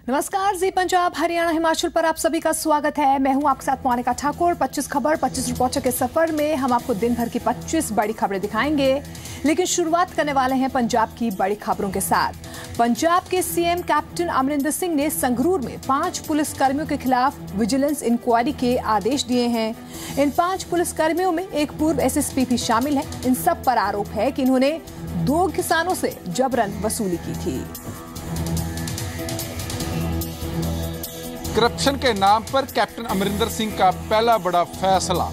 नमस्कार, जी पंजाब हरियाणा हिमाचल पर आप सभी का स्वागत है। मैं हूं आपके साथ मोनिका ठाकुर। 25 खबर 25 रिपोर्टर के सफर में हम आपको दिन भर की 25 बड़ी खबरें दिखाएंगे, लेकिन शुरुआत करने वाले हैं पंजाब की बड़ी खबरों के साथ। पंजाब के सीएम कैप्टन अमरिंदर सिंह ने संगरूर में 5 पुलिसकर्मियों के खिलाफ विजिलेंस इंक्वायरी के आदेश दिए हैं। इन 5 पुलिसकर्मियों में एक पूर्व एसएसपी भी शामिल है। इन सब पर आरोप है कि इन्होंने 2 किसानों से जबरन वसूली की थी। करप्शन के नाम पर कैप्टन अमरिंदर सिंह का पहला बड़ा फैसला।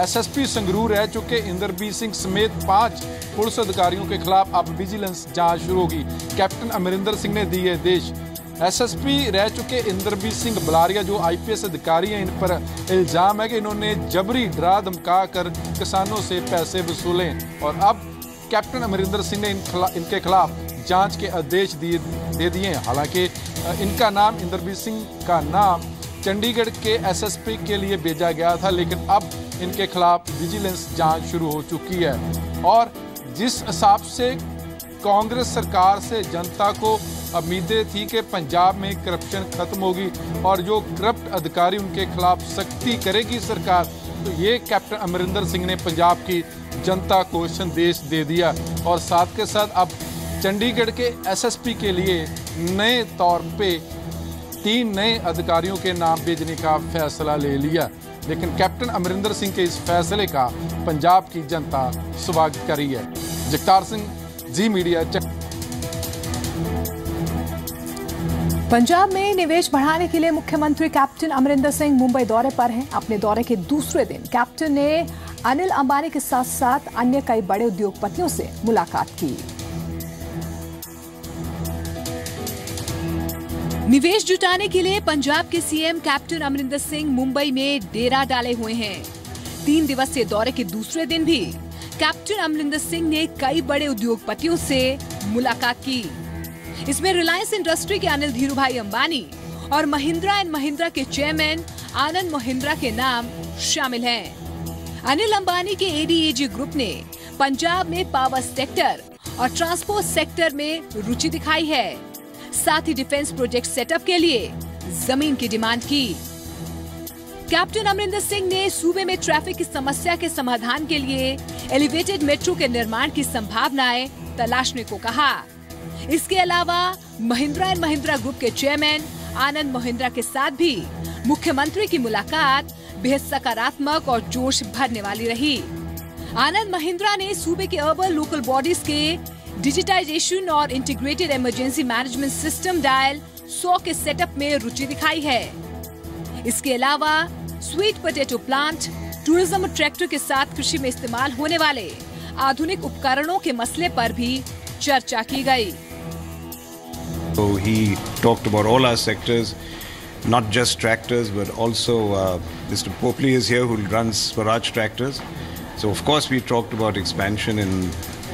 एसएसपी संगरूर रह चुके इंद्रबीर सिंह समेत 5 पुलिस अधिकारियों के खिलाफ अब विजिलेंस जांच शुरू होगी। कैप्टन अमरिंदर सिंह ने दिए आदेश। एसएसपी रह चुके इंद्रबीर सिंह बलारिया जो आईपीएस अधिकारी हैं, इन पर इल्जाम है कि इन्होंने जबरी डरा धमका कर किसानों से पैसे वसूले और अब कैप्टन अमरिंदर सिंह ने इनके खिलाफ जांच के आदेश दे दिए हैं। हालांकि इनका नाम इंद्रबीर सिंह का नाम चंडीगढ़ के एसएसपी के लिए भेजा गया था, लेकिन अब इनके खिलाफ विजिलेंस जांच शुरू हो चुकी है। और जिस हिसाब से कांग्रेस सरकार से जनता को उम्मीदें थी कि पंजाब में करप्शन खत्म होगी और जो करप्ट अधिकारी उनके खिलाफ सख्ती करेगी सरकार, तो ये कैप्टन अमरिंदर सिंह ने पंजाब की जनता को संदेश दे दिया। और साथ के साथ अब चंडीगढ़ के एसएसपी के लिए नए तौर पे 3 नए अधिकारियों के नाम भेजने का फैसला ले लिया। लेकिन कैप्टन अमरिंदर सिंह के इस फैसले का पंजाब की जनता स्वागत कर रही है। जगतार सिंह, जी मीडिया। पंजाब में निवेश बढ़ाने के लिए मुख्यमंत्री कैप्टन अमरिंदर सिंह मुंबई दौरे पर हैं। अपने दौरे के दूसरे दिन कैप्टन ने अनिल अंबानी के साथ साथ अन्य कई बड़े उद्योगपतियों से मुलाकात की। निवेश जुटाने के लिए पंजाब के सीएम कैप्टन अमरिंदर सिंह मुंबई में डेरा डाले हुए हैं। 3 दिवसीय दौरे के दूसरे दिन भी कैप्टन अमरिंदर सिंह ने कई बड़े उद्योगपतियों से मुलाकात की। इसमें रिलायंस इंडस्ट्री के अनिल धीरूभाई अंबानी और महिंद्रा एंड महिंद्रा के चेयरमैन आनंद महिंद्रा के नाम शामिल हैं। अनिल अंबानी के एडीएजी ग्रुप ने पंजाब में पावर सेक्टर और ट्रांसपोर्ट सेक्टर में रुचि दिखाई है। साथ ही डिफेंस प्रोजेक्ट सेटअप के लिए जमीन की डिमांड की। कैप्टन अमरिंदर सिंह ने सूबे में ट्रैफिक की समस्या के समाधान के लिए एलिवेटेड मेट्रो के निर्माण की संभावनाएं तलाशने को कहा। इसके अलावा महिंद्रा एंड महिंद्रा ग्रुप के चेयरमैन आनंद महिंद्रा के साथ भी मुख्यमंत्री की मुलाकात बेहद सकारात्मक और जोश भरने वाली रही। आनंद महिंद्रा ने सूबे के अर्बन लोकल बॉडीज के डिजिटाइजेशन और integrated emergency management system dial 100 के सेटअप में रुचि दिखाई है। इसके अलावा sweet potato plant, tourism tractor के साथ कृषि में इस्तेमाल होने वाले आधुनिक उपकरणों के मसले पर भी चर्चा की गई। So he talked about all our sectors, not just tractors, but also Mr. Popley is here who runs Swaraj Tractors. So of course we talked about expansion in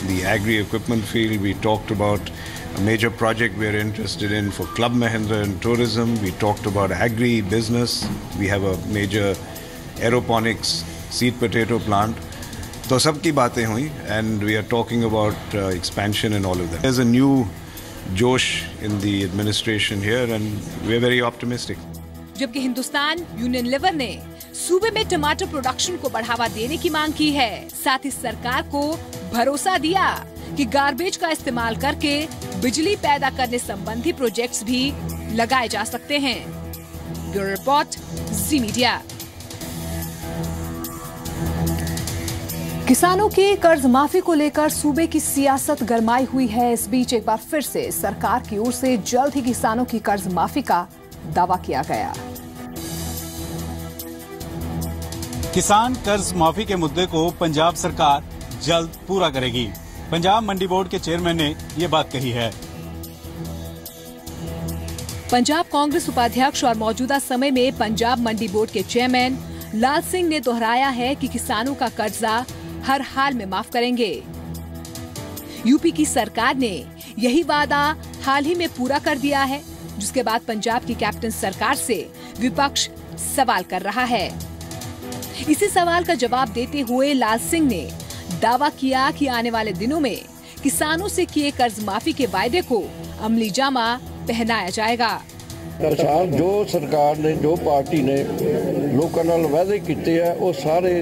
the agri-equipment field. We talked about a major project we are interested in for Club Mahindra and tourism. We talked about agri-business. We have a major aeroponics seed potato plant. So सबकी बातें हुई and we are talking about expansion and all of that. There's a new josh in the administration here and we're very optimistic. जबकि Hindustan Unilever ने सूबे में टमाटर production को बढ़ावा देने की मांग की है। साथ ही सरकार को भरोसा दिया कि गार्बेज का इस्तेमाल करके बिजली पैदा करने संबंधी प्रोजेक्ट्स भी लगाए जा सकते हैं। ब्यूरो रिपोर्ट, जी मीडिया। किसानों की कर्ज माफी को लेकर सूबे की सियासत गरमाई हुई है। इस बीच एक बार फिर से सरकार की ओर से जल्द ही किसानों की कर्ज माफी का दावा किया गया। किसान कर्ज माफी के मुद्दे को पंजाब सरकार जल्द पूरा करेगी। पंजाब मंडी बोर्ड के चेयरमैन ने ये बात कही है। पंजाब कांग्रेस उपाध्यक्ष और मौजूदा समय में पंजाब मंडी बोर्ड के चेयरमैन लाल सिंह ने दोहराया है कि किसानों का कर्जा हर हाल में माफ करेंगे। यूपी की सरकार ने यही वादा हाल ही में पूरा कर दिया है, जिसके बाद पंजाब की कैप्टन सरकार से विपक्ष सवाल कर रहा है। इसी सवाल का जवाब देते हुए लाल सिंह ने दावा किया कि आने वाले दिनों में किसानों से किए कर्ज माफी के वायदे को अमली जामा पहनाया जाएगा। किसान जो सरकार ने जो पार्टी ने लोगों नाल वादे किए है वो सारे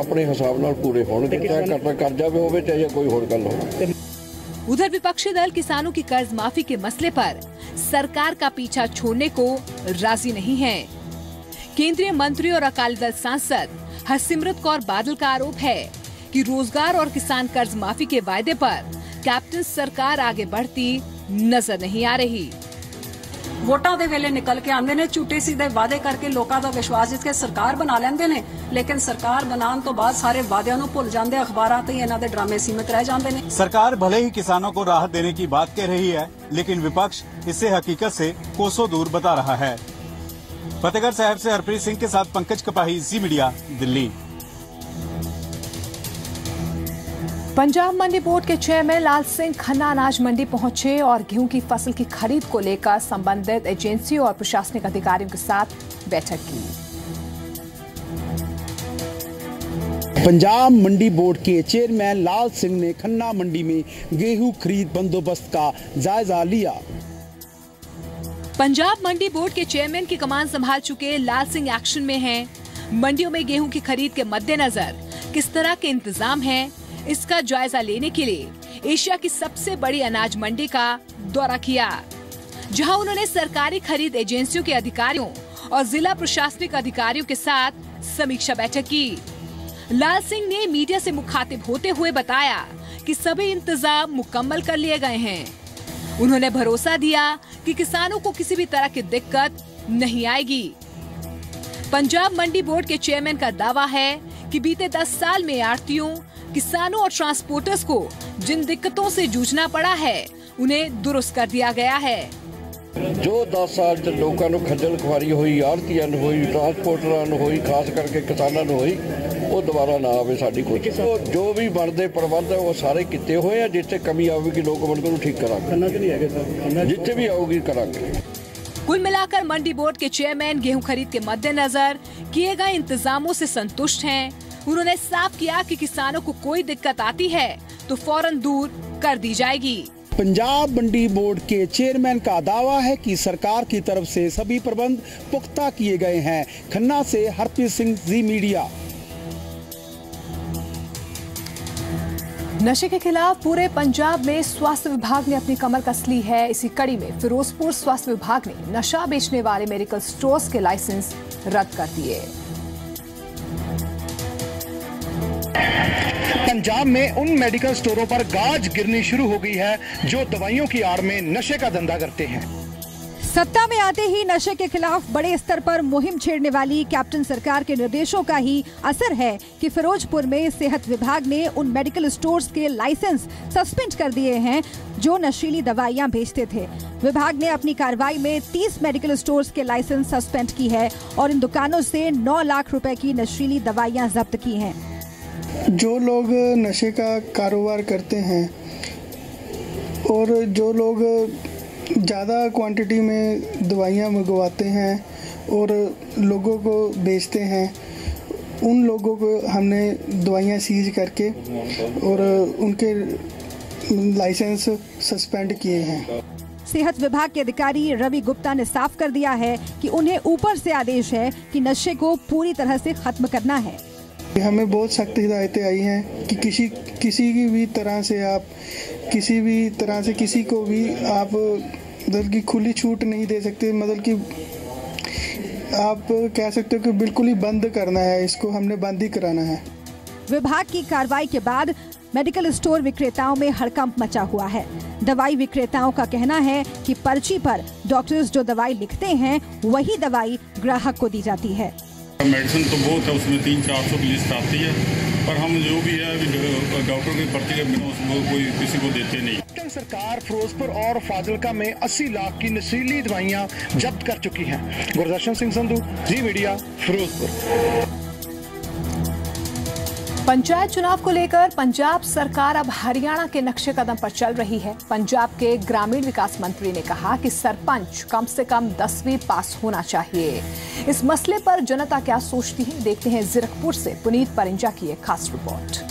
अपने हिसाब नाल पूरे होणगे, चाहे करना कर्जा भी होवे चाहे कोई होर गल हो। उधर विपक्षी दल किसानों की कर्ज माफी के मसले पर सरकार का पीछा छोड़ने को राजी नहीं है। केंद्रीय मंत्री और अकाली दल सांसद हरसिमरत कौर बादल का आरोप है कि रोजगार और किसान कर्ज माफी के वायदे पर कैप्टन सरकार आगे बढ़ती नजर नहीं आ रही। वोटां दे वेले निकल के आंदे ने, झूठे सीधे वादे करके लोकां दा विश्वास जित के सरकार बना लेंदे ने, लेकिन सरकार बनाने तो बाद सारे वादियां नूं भुल जांदे, अखबारां ते इन्हां दे ड्रामे सीमित रह जांदे ने। सरकार भले ही किसानों को राहत देने की बात कह रही है, लेकिन विपक्ष इसे हकीकत से कोसों दूर बता रहा है। फतेहगढ़ साहब से हरप्रीत सिंह के साथ पंकज कपाही, जी मीडिया, दिल्ली। पंजाब मंडी बोर्ड के चेयरमैन लाल सिंह खन्ना अनाज मंडी पहुंचे और गेहूं की फसल की खरीद को लेकर संबंधित एजेंसियों और प्रशासनिक अधिकारियों के साथ बैठक की। पंजाब मंडी बोर्ड के चेयरमैन लाल सिंह ने खन्ना मंडी में गेहूं खरीद बंदोबस्त का जायजा लिया। पंजाब मंडी बोर्ड के चेयरमैन की कमान संभाल चुके लाल सिंह एक्शन में हैं। मंडियों में गेहूं की खरीद के मद्देनजर किस तरह के इंतजाम हैं, इसका जायजा लेने के लिए एशिया की सबसे बड़ी अनाज मंडी का दौरा किया, जहां उन्होंने सरकारी खरीद एजेंसियों के अधिकारियों और जिला प्रशासनिक अधिकारियों के साथ समीक्षा बैठक की। लाल सिंह ने मीडिया से मुखातिब होते हुए बताया कि सभी इंतजाम मुकम्मल कर लिए गए हैं। उन्होंने भरोसा दिया कि किसानों को किसी भी तरह की दिक्कत नहीं आएगी। पंजाब मंडी बोर्ड के चेयरमैन का दावा है कि बीते 10 साल में आढ़तियों, किसानों और ट्रांसपोर्टर्स को जिन दिक्कतों से जूझना पड़ा है उन्हें दुरुस्त कर दिया गया है। जो 10 साल च लोगों को खजल खुआरी हुई, आड़तियां नूं हुई, ट्रांसपोर्टरां नूं हुई, खास करके किसानां नूं हुई, वो दोबारा ना आवे साडी कोशिश। जो भी बनते प्रबंध है वो सारे किए हुए हैं, जिथे कमी आवेगी लोग उनको ठीक करांगे, जिथे भी आऊगी करांगे। कुल मिलाकर मंडी बोर्ड के चेयरमैन गेहूं खरीद के मद्देनजर किए गए इंतजामों से संतुष्ट हैं। उन्होंने साफ किया कि किसानों को कोई दिक्कत आती है तो फौरन दूर कर दी जाएगी। पंजाब मंडी बोर्ड के चेयरमैन का दावा है कि सरकार की तरफ से सभी प्रबंध पुख्ता किए गए हैं। खन्ना से हरप्रीत सिंह, जी मीडिया। नशे के खिलाफ पूरे पंजाब में स्वास्थ्य विभाग ने अपनी कमर कस ली है। इसी कड़ी में फिरोजपुर स्वास्थ्य विभाग ने नशा बेचने वाले मेडिकल स्टोर्स के लाइसेंस रद्द कर दिए। पंजाब में उन मेडिकल स्टोरों पर गाज गिरनी शुरू हो गई है जो दवाइयों की आड़ में नशे का धंधा करते हैं। सत्ता में आते ही नशे के खिलाफ बड़े स्तर पर मुहिम छेड़ने वाली कैप्टन सरकार के निर्देशों का ही असर है कि फिरोजपुर में सेहत विभाग ने उन मेडिकल स्टोर्स के लाइसेंस सस्पेंड कर दिए हैं जो नशीली दवाइयां बेचते थे। विभाग ने अपनी कार्रवाई में 30 मेडिकल स्टोर्स के लाइसेंस सस्पेंड की है और इन दुकानों से 9 लाख रुपए की नशीली दवाइयां जब्त की हैं। जो लोग नशे का कारोबार करते हैं और जो लोग ज़्यादा क्वांटिटी में दवाइयाँ मंगवाते हैं और लोगों को बेचते हैं, उन लोगों को हमने दवाइयाँ सीज करके और उनके लाइसेंस सस्पेंड किए हैं। सेहत विभाग के अधिकारी रवि गुप्ता ने साफ कर दिया है कि उन्हें ऊपर से आदेश है कि नशे को पूरी तरह से खत्म करना है। हमें बहुत सख्त हिदायतें आई हैं कि किसी की भी तरह से आप किसी भी तरह से किसी को भी आप मतलब की खुली छूट नहीं दे सकते, मतलब कि आप कह सकते हो कि बिल्कुल ही बंद करना है, इसको हमने बंद ही कराना है। विभाग की कार्रवाई के बाद मेडिकल स्टोर विक्रेताओं में हड़कंप मचा हुआ है। दवाई विक्रेताओं का कहना है कि पर्ची पर डॉक्टर्स जो दवाई लिखते हैं वही दवाई ग्राहक को दी जाती है। मेडिसिन तो बहुत है, उसमें 300-400 की लिस्ट आती है, पर हम जो भी है डॉक्टर की पर्ची के बिना उसको कोई किसी को देते नहीं। कैप्टन सरकार फिरोजपुर और फाजिलका में 80 लाख की नशीली दवाइयां जब्त कर चुकी हैं। गुरदर्शन सिंह संधू, जी मीडिया, फिरोजपुर। पंचायत चुनाव को लेकर पंजाब सरकार अब हरियाणा के नक्शे कदम पर चल रही है। पंजाब के ग्रामीण विकास मंत्री ने कहा कि सरपंच कम से कम 10वीं पास होना चाहिए। इस मसले पर जनता क्या सोचती है, देखते हैं जीरकपुर से पुनीत परिंजा की एक खास रिपोर्ट।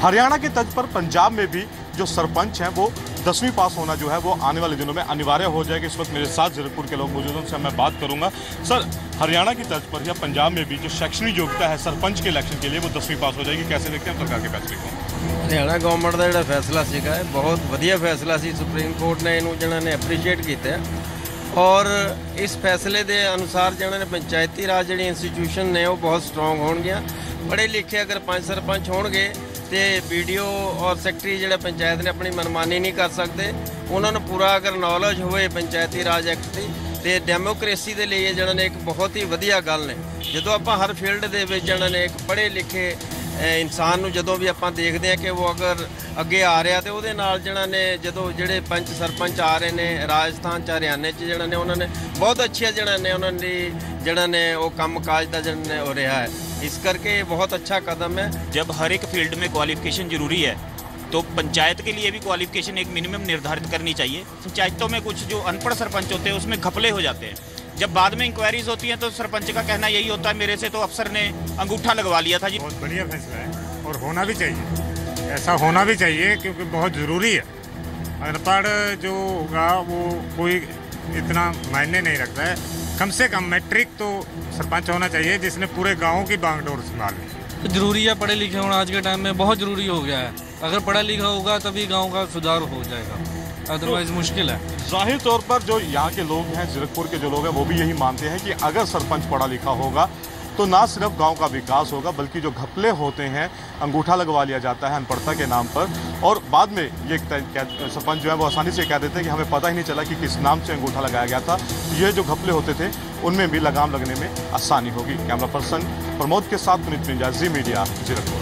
हरियाणा के तर्ज पर पंजाब में भी जो सरपंच हैं वो 10वीं पास होना जो है वो आने वाले दिनों में अनिवार्य हो जाएगा। इस वक्त मेरे साथ जीरकपुर के लोग मौजूद हैं, उनसे मैं बात करूंगा। सर, हरियाणा की तर्ज पर या पंजाब में भी जो शैक्षणिक योग्यता है सरपंच के इलेक्शन के लिए वो 10वीं पास हो जाएगी, कैसे देखते हैं सरकार के फैसले को? हरियाणा गवर्नमेंट का जो फैसला सीगा बहुत वधिया फैसला सी, सुप्रीम कोर्ट ने इनू जिन्होंने ने एप्रीशिएट किया और इस फैसले के अनुसार जिन्होंने पंचायती राज जी इंस्टीट्यूशन ने वो बहुत स्ट्रोंग होणगियां। पढ़े लिखे अगर 5 सरपंच होणगे तो BDO और सैकटरी जो पंचायत ने अपनी मनमानी नहीं कर सकते। उन्होंने पूरा अगर नॉलेज होए पंचायती राज एक्ट की तो डेमोक्रेसी के लिए जिन्होंने एक बहुत ही वधिया गल ने। जो आप हर फील्ड के जिन्होंने एक पढ़े लिखे इंसान जो भी आप देखते हैं कि वो अगर अगे आ रहा तो वो जिन्होंने जो जोड़े पंच सरपंच आ रहे हैं राजस्थान हरियाणे जिन्होंने उन्होंने बहुत अच्छे जिन्होंने उन्होंने जिन्होंने वो काम काज का जिन्होंने हो रहा है, इस करके बहुत अच्छा कदम है। जब हर एक फील्ड में क्वालिफिकेशन जरूरी है तो पंचायत के लिए भी क्वालिफिकेशन एक मिनिमम निर्धारित करनी चाहिए। पंचायतों में कुछ जो अनपढ़ सरपंच होते हैं उसमें घपले हो जाते हैं। जब बाद में इंक्वायरीज होती हैं तो सरपंच का कहना यही होता है मेरे से तो अफसर ने अंगूठा लगवा लिया था जी। बहुत बढ़िया फैसला है और होना भी चाहिए, ऐसा होना भी चाहिए क्योंकि बहुत ज़रूरी है। अनपढ़ जो होगा वो कोई इतना मायने नहीं रखता है। कम से कम मैट्रिक तो सरपंच होना चाहिए जिसने पूरे गाँव की बागडोर संभाली। जरूरी है, पढ़े लिखे होना आज के टाइम में बहुत ज़रूरी हो गया है। अगर पढ़ा लिखा होगा तभी गाँव का सुधार हो जाएगा, अदरवाइज मुश्किल है। जाहिर तौर पर जो यहाँ के लोग हैं, जीरकपुर के जो लोग हैं वो भी यही मानते हैं कि अगर सरपंच पढ़ा लिखा होगा तो ना सिर्फ गांव का विकास होगा बल्कि जो घपले होते हैं, अंगूठा लगवा लिया जाता है अनपढ़ता के नाम पर और बाद में ये सरपंच जो है वो आसानी से कह देते हैं कि हमें पता ही नहीं चला कि किस नाम से अंगूठा लगाया गया था। ये जो घपले होते थे उनमें भी लगाम लगने में आसानी होगी। कैमरा पर्सन प्रमोद के साथ पुनीत मिंजा, जी मीडिया, जीरकपुर।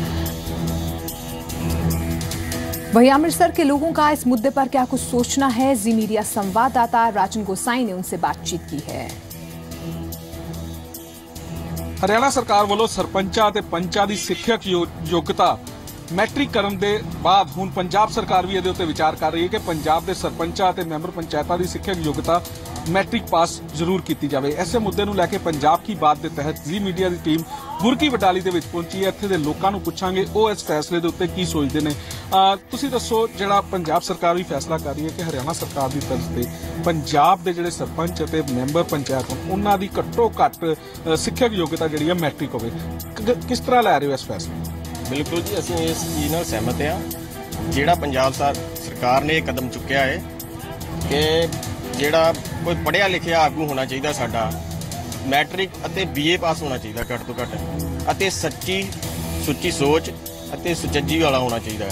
वहीं अमृतसर के लोगों का इस मुद्दे पर क्या कुछ सोचना है, जी मीडिया संवाददाता राजन गोसाई ने उनसे बातचीत की है। हरियाणा सरकार वालों सरपंचा ते पंचा दी सिੱਖਿਅਕ योग्यता मैट्रिक करन दे बाद हुण पंजाब सरकार भी इहदे उत्ते विचार कर रही है कि पंजाब दे सरपंचा ते मैंबर पंचायतां दी सिੱਖਿਅਕ योग्यता मैट्रिक पास जरूर की जाए। ऐसे मुद्दे नूं लैके पंजाब की बात के तहत जी मीडिया की टीम बुरकी बटाली दे विच पहुंची है। इत्थे दे लोकां नूं पुछांगे वो इस फैसले दे उत्ते की सोचदे ने। तुसीं दसो, जिहड़ा पंजाब सरकार भी फैसला कर रही है कि हरियाणा सरकार की तरफ से पंजाब के जिहड़े सरपंच ते मैंबर पंचायत उन्हां दी घट्टो घट्ट सिੱਖਿਅਕ योग्यता जिहड़ी है मैट्रिक होवे, किस तरह लै रहे हो इस फैसले? बिल्कुल जी, असीं इस चीज़ नाल सहमत हाँ। जिहड़ा पंजाब सरकार ने कदम चुक्या है कि जिहड़ा कोई पढ़िया लिखिया आगू होना चाहिए साडा, मैट्रिक अते BA पास होना चाहिए घੱਟ ਤੋਂ घੱਟ अते सुच्ची सोच अते सुचज्जी वाला होना चाहिए,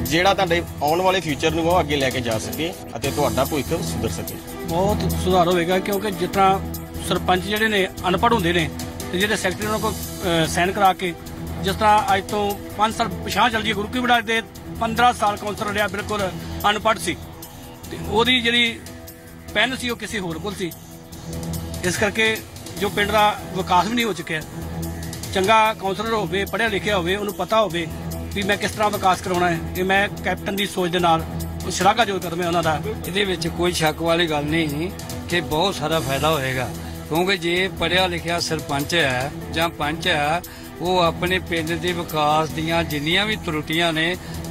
जिहड़ा तुहाडे आउण वाले फ्यूचर नूं अगे लैके जा सके अते तुहाडा भविख सुधर सके। बहुत सुधार होगा क्योंकि जिस तरह सरपंच जिहड़े ने अनपढ़ होंदे ने ते जिहड़े सैकटरी उन्हां को साइन करा के जिस तरह अज तो 5 साल पिछां चल जी, गुरु की बड़ा दे 15 साल काउंसलर रहा बिल्कुल अनपढ़ सी ते ओहदी जिहड़ी पैन सी वो किसी होर कोल सी, इस करके जो पिंड का विकास भी नहीं हो चुका। चंगा काउंसलर होवे, पढ़िया लिखिया होवे, उन्हें पता होवे भी मैं किस तरह विकास करवाना है, ये मैं कैप्टन की सोच के नाल शलाघाजोग कदम है उन्हों का। ये कोई शक वाली गल नहीं कि बहुत सारा फायदा होएगा क्योंकि जे पढ़िया लिखिया सरपंच है जां पंच है वो अपने पिंड के विकास दियां जिन्नियां भी त्रुटियां ने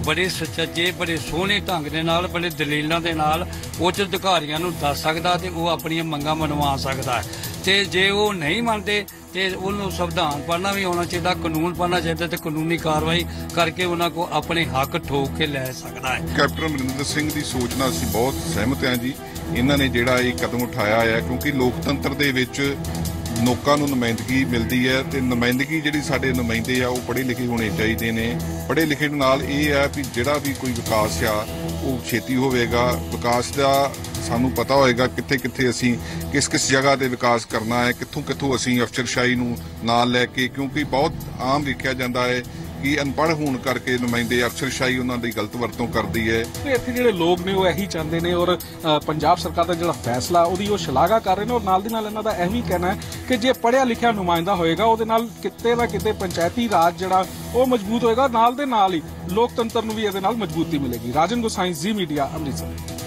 बड़े सुचज्जे बड़े सोहने ढंग दे नाल बड़े दलीलां दे नाल उच्च अधिकारियां नूं दस सकदा ते वो अपनी मंगां मनवा सकदा है। ते जे वो नहीं मनते ते उन्होंने संविधान पढ़ना भी होना चाहिए, कानून पढ़ना चाहिए ते कानूनी कार्रवाई करके उन्होंने को अपने हक ठोक के लै सकदा है। कैप्टन अमरिंदर सिंह की सोच नाल असीं बहुत सहमत हैं जी। इन्हां ने जिहड़ा ये कदम उठाया है क्योंकि लोकतंत्र दे विच लोकां नूं नुमाइंदगी मिलती है ते नुमाइंदगी जिहड़ी साडे नुमाइंदे आ वो पढ़े लिखे होने चाहिए ने। पढ़े लिखे नाल ये है भी जिहड़ा भी कोई विकास आ वो छेती होवेगा, विकास का सानू पता होएगा कित्थे कित्थे असीं किस किस जगह ते विकास करना है, कित्थों कित्थों असीं अफसरशाही नूं नाल लैके, क्योंकि बहुत आम देखा जाता है कि अनपढ़ होने करके नुमाइंदे अफसरशाही उन्होंने गलत वरतों करती है। इत्थे जिहड़े लोग ने वो यही चाहते हैं और पंजाब सरकार का जिहड़ा फैसला उहदी वो शलाघा कर रहे हैं और नाल दी नाल इन्हां दा यही कहना है कि जे पढ़िया लिखिया नुमाइंदा होएगा उहदे नाल किते ना किते पंचायती राज जिहड़ा वो मजबूत होएगा, नाल दे नाल ही लोकतंत्र नूं भी इहदे नाल मजबूती मिलेगी। राजन गोसाई, जी मीडिया, अमृतसर।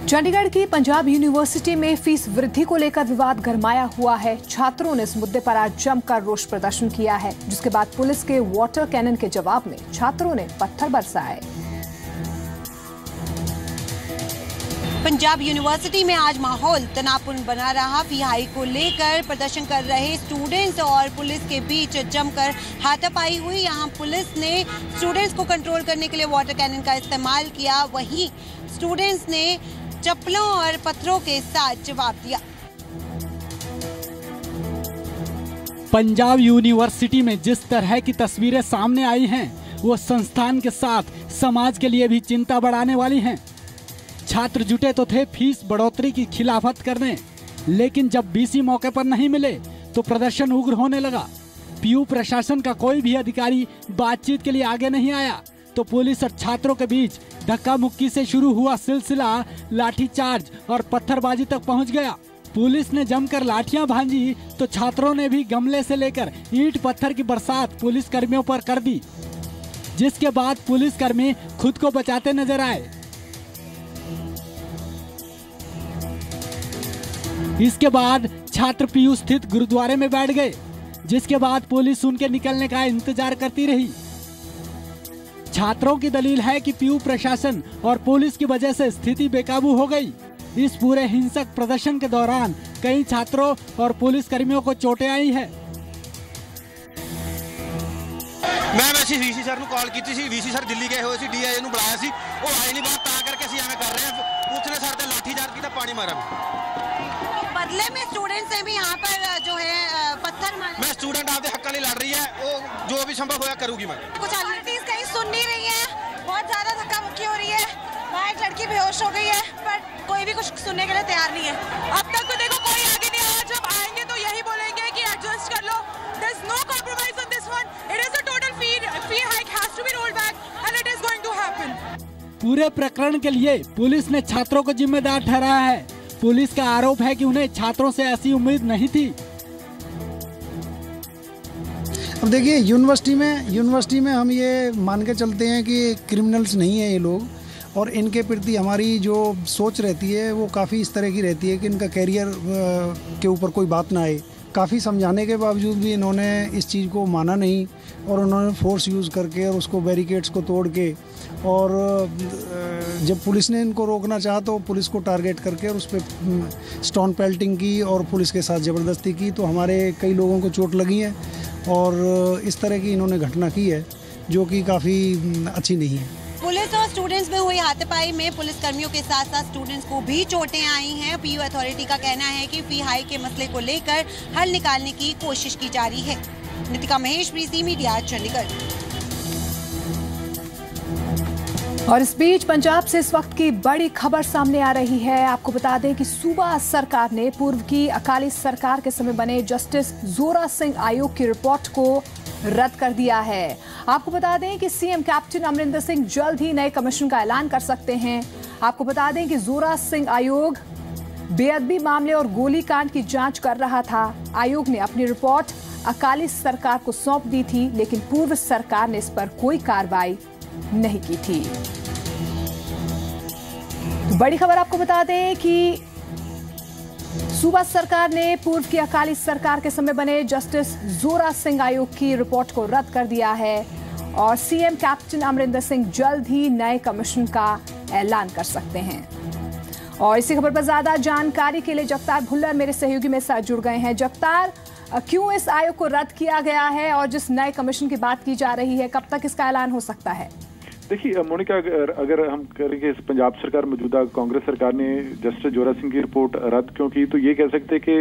चंडीगढ़ की पंजाब यूनिवर्सिटी में फीस वृद्धि को लेकर विवाद गरमाया हुआ है। छात्रों ने इस मुद्दे पर आज जमकर रोष प्रदर्शन किया है, जिसके बाद पुलिस के वाटर कैनन के जवाब में छात्रों ने पत्थर बरसाए। पंजाब यूनिवर्सिटी में आज माहौल तनावपूर्ण बना रहा। पीआई को लेकर प्रदर्शन कर रहे स्टूडेंट्स और पुलिस के बीच जमकर हाथापाई हुई। यहां पुलिस ने स्टूडेंट्स को कंट्रोल करने के लिए वाटर कैनन का इस्तेमाल किया, वहीं स्टूडेंट्स ने चप्पलों और पत्थरों के साथ जवाब दिया। पंजाब यूनिवर्सिटी में जिस तरह की तस्वीरें सामने आई हैं, वो संस्थान के साथ समाज के लिए भी चिंता बढ़ाने वाली हैं। छात्र जुटे तो थे फीस बढ़ोतरी की खिलाफत करने, लेकिन जब बीसी मौके पर नहीं मिले तो प्रदर्शन उग्र होने लगा। पीयू प्रशासन का कोई भी अधिकारी बातचीत के लिए आगे नहीं आया तो पुलिस और छात्रों के बीच धक्का मुक्की से शुरू हुआ सिलसिला लाठीचार्ज और पत्थरबाजी तक पहुंच गया। पुलिस ने जमकर लाठियां भांजी तो छात्रों ने भी गमले से लेकर ईंट पत्थर की बरसात पुलिस कर्मियों पर कर दी, जिसके बाद पुलिसकर्मी खुद को बचाते नजर आए। इसके बाद छात्र पीयू स्थित गुरुद्वारे में बैठ गए, जिसके बाद पुलिस उनके निकलने का इंतजार करती रही। छात्रों की दलील है कि पीयू प्रशासन और पुलिस की वजह से स्थिति बेकाबू हो गई। इस पूरे हिंसक प्रदर्शन के दौरान कई छात्रों और पुलिस कर्मियों को चोटें आई है। मैं वैसे वीसी सर ਨੂੰ ਕਾਲ ਕੀਤੀ ਸੀ, वीसी सर दिल्ली गए हुए सी, डीआई ਨੂੰ ਬੁਲਾਇਆ ਸੀ, ਉਹ ਆਏ ਨਹੀਂ ਬਾਹਰ, ਤਾਂ ਕਰਕੇ ਅਸੀਂ ਐਵੇਂ ਕਰ ਰਹੇ ਹਾਂ। उसने सर पे लाठीचार्ज किया, पानी मारा। बदले में स्टूडेंट्स ने भी यहाँ पर जो है पत्थर मारे। मैं स्टूडेंट आपके हक के लिए लड़ रही है, वो जो भी संभव होगा करूंगी मैं। कुछ अथॉरिटीज कहीं सुन नहीं रही है, बहुत ज्यादा धक्का मुक्की हो रही है। वहाँ एक लड़की बेहोश हो गई है, पर कोई भी कुछ सुनने के लिए तैयार नहीं है। अब तक तो देखो कोई आगे नहीं आया, जब आएंगे तो यही बोलेंगे कि एडजस्ट कर लो। There is no compromise on this one. It is a total fee hike has to be rolled back and it is going to happen. पूरे प्रकरण के लिए पुलिस ने छात्रों को जिम्मेदार ठहराया है। पुलिस का आरोप है कि उन्हें छात्रों से ऐसी उम्मीद नहीं थी। अब देखिए यूनिवर्सिटी में हम ये मान के चलते हैं कि क्रिमिनल्स नहीं है ये लोग, और इनके प्रति हमारी जो सोच रहती है वो काफ़ी इस तरह की रहती है कि इनका कैरियर के ऊपर कोई बात ना आए। काफ़ी समझाने के बावजूद भी इन्होंने इस चीज़ को माना नहीं और उन्होंने फोर्स यूज़ करके और उसको बैरिकेड्स को तोड़ के, और जब पुलिस ने इनको रोकना चाहा तो पुलिस को टारगेट करके और उस पर स्टोन पेल्टिंग की और पुलिस के साथ ज़बरदस्ती की, तो हमारे कई लोगों को चोट लगी है और इस तरह की इन्होंने घटना की है जो कि काफ़ी अच्छी नहीं है। पुलिस और स्टूडेंट्स में हुई हाथापाई में पुलिस कर्मियों के साथ साथ स्टूडेंट्स को भी चोटें आई हैं। पीयू अथॉरिटी का कहना है कि फी हाइक के मसले को लेकर हल निकालने की कोशिश की जा रही है। Nitika Mahesh, BC media, Chandigarh. और इस बीच पंजाब से इस वक्त की बड़ी खबर सामने आ रही है। आपको बता दें कि सूबा सरकार ने पूर्व की अकाली सरकार के समय बने जस्टिस जोरा सिंह आयोग की रिपोर्ट को रद्द कर दिया है। आपको बता दें कि सीएम कैप्टन अमरिंदर सिंह जल्द ही नए कमीशन का ऐलान कर सकते हैं। आपको बता दें कि जोरा सिंह आयोग बेअदबी मामले और गोलीकांड की जांच कर रहा था। आयोग ने अपनी रिपोर्ट अकाली सरकार को सौंप दी थी, लेकिन पूर्व सरकार ने इस पर कोई कार्रवाई नहीं की थी। तो बड़ी खबर आपको बता दें कि सूबा सरकार ने पूर्व की अकाली सरकार के समय बने जस्टिस जोरा सिंह आयोग की रिपोर्ट को रद्द कर दिया है और सीएम कैप्टन अमरिंदर सिंह जल्द ही नए कमीशन का ऐलान कर सकते हैं। और इसी खबर पर ज्यादा जानकारी के लिए जगतार भुल्लर मेरे सहयोगी में साथ जुड़ गए हैं। जगतार, क्यों इस आयोग को रद्द किया गया है और जिस नए कमीशन की बात की जा रही है, कब तक इसका ऐलान हो सकता है? देखिए मोनिका, अगर हम करेंगे इस पंजाब सरकार, मौजूदा कांग्रेस सरकार ने जस्टिस जोरा सिंह की रिपोर्ट रद्द क्यों की, तो ये कह सकते हैं कि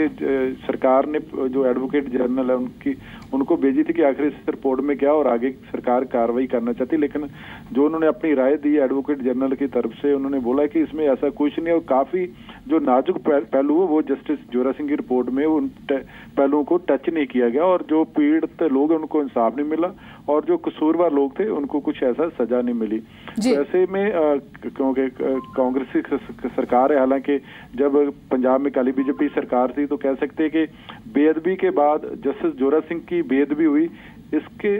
सरकार ने जो एडवोकेट जनरल है उनको भेजी थी कि आखिर इस रिपोर्ट में क्या और आगे सरकार कार्रवाई करना चाहती, लेकिन जो उन्होंने अपनी राय दी एडवोकेट जनरल की तरफ से, उन्होंने बोला कि इसमें ऐसा कुछ नहीं है और काफी जो नाजुक पहलू है वो जस्टिस जोरा सिंह की रिपोर्ट में उन पहलुओं को टच नहीं किया गया और जो पीड़ित लोग हैं उनको इंसाफ नहीं मिला और जो कसूरवार लोग थे उनको कुछ ऐसा सजा नहीं मिली। तो ऐसे में क्योंकि कांग्रेस की सरकार है, हालांकि जब पंजाब में काली बीजेपी सरकार थी तो कह सकते हैं कि बेअदबी के बाद जस्टिस जोरा सिंह की बेअदबी हुई, इसके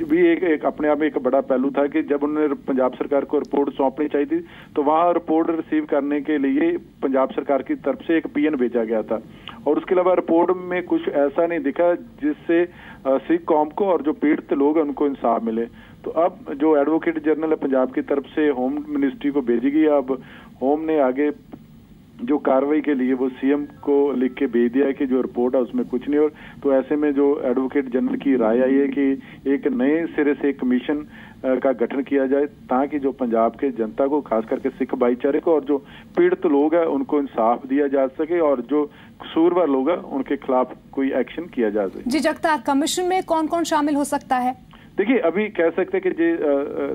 भी एक अपने आप में एक बड़ा पहलू था कि जब उन्होंने पंजाब सरकार को रिपोर्ट सौंपनी चाहिए थी तो वहां रिपोर्ट रिसीव करने के लिए पंजाब सरकार की तरफ से एक पीएन भेजा गया था और उसके अलावा रिपोर्ट में कुछ ऐसा नहीं दिखा जिससे सिख कौम को और जो पीड़ित लोग हैं उनको इंसाफ मिले। तो अब जो एडवोकेट जनरल है पंजाब की तरफ से होम मिनिस्ट्री को भेजी गई, अब होम ने आगे जो कार्रवाई के लिए वो सीएम को लिख के भेज दिया है कि जो रिपोर्ट है उसमें कुछ नहीं। और तो ऐसे में जो एडवोकेट जनरल की राय आई है कि एक नए सिरे से कमीशन का गठन किया जाए ताकि जो पंजाब के जनता को, खास करके सिख भाईचारे को और जो पीड़ित लोग हैं उनको इंसाफ दिया जा सके और जो कसूरवार लोग हैं उनके खिलाफ कोई एक्शन किया जा सके। जी जगतार, कमीशन में कौन कौन शामिल हो सकता है? देखिए, अभी कह सकते हैं कि जे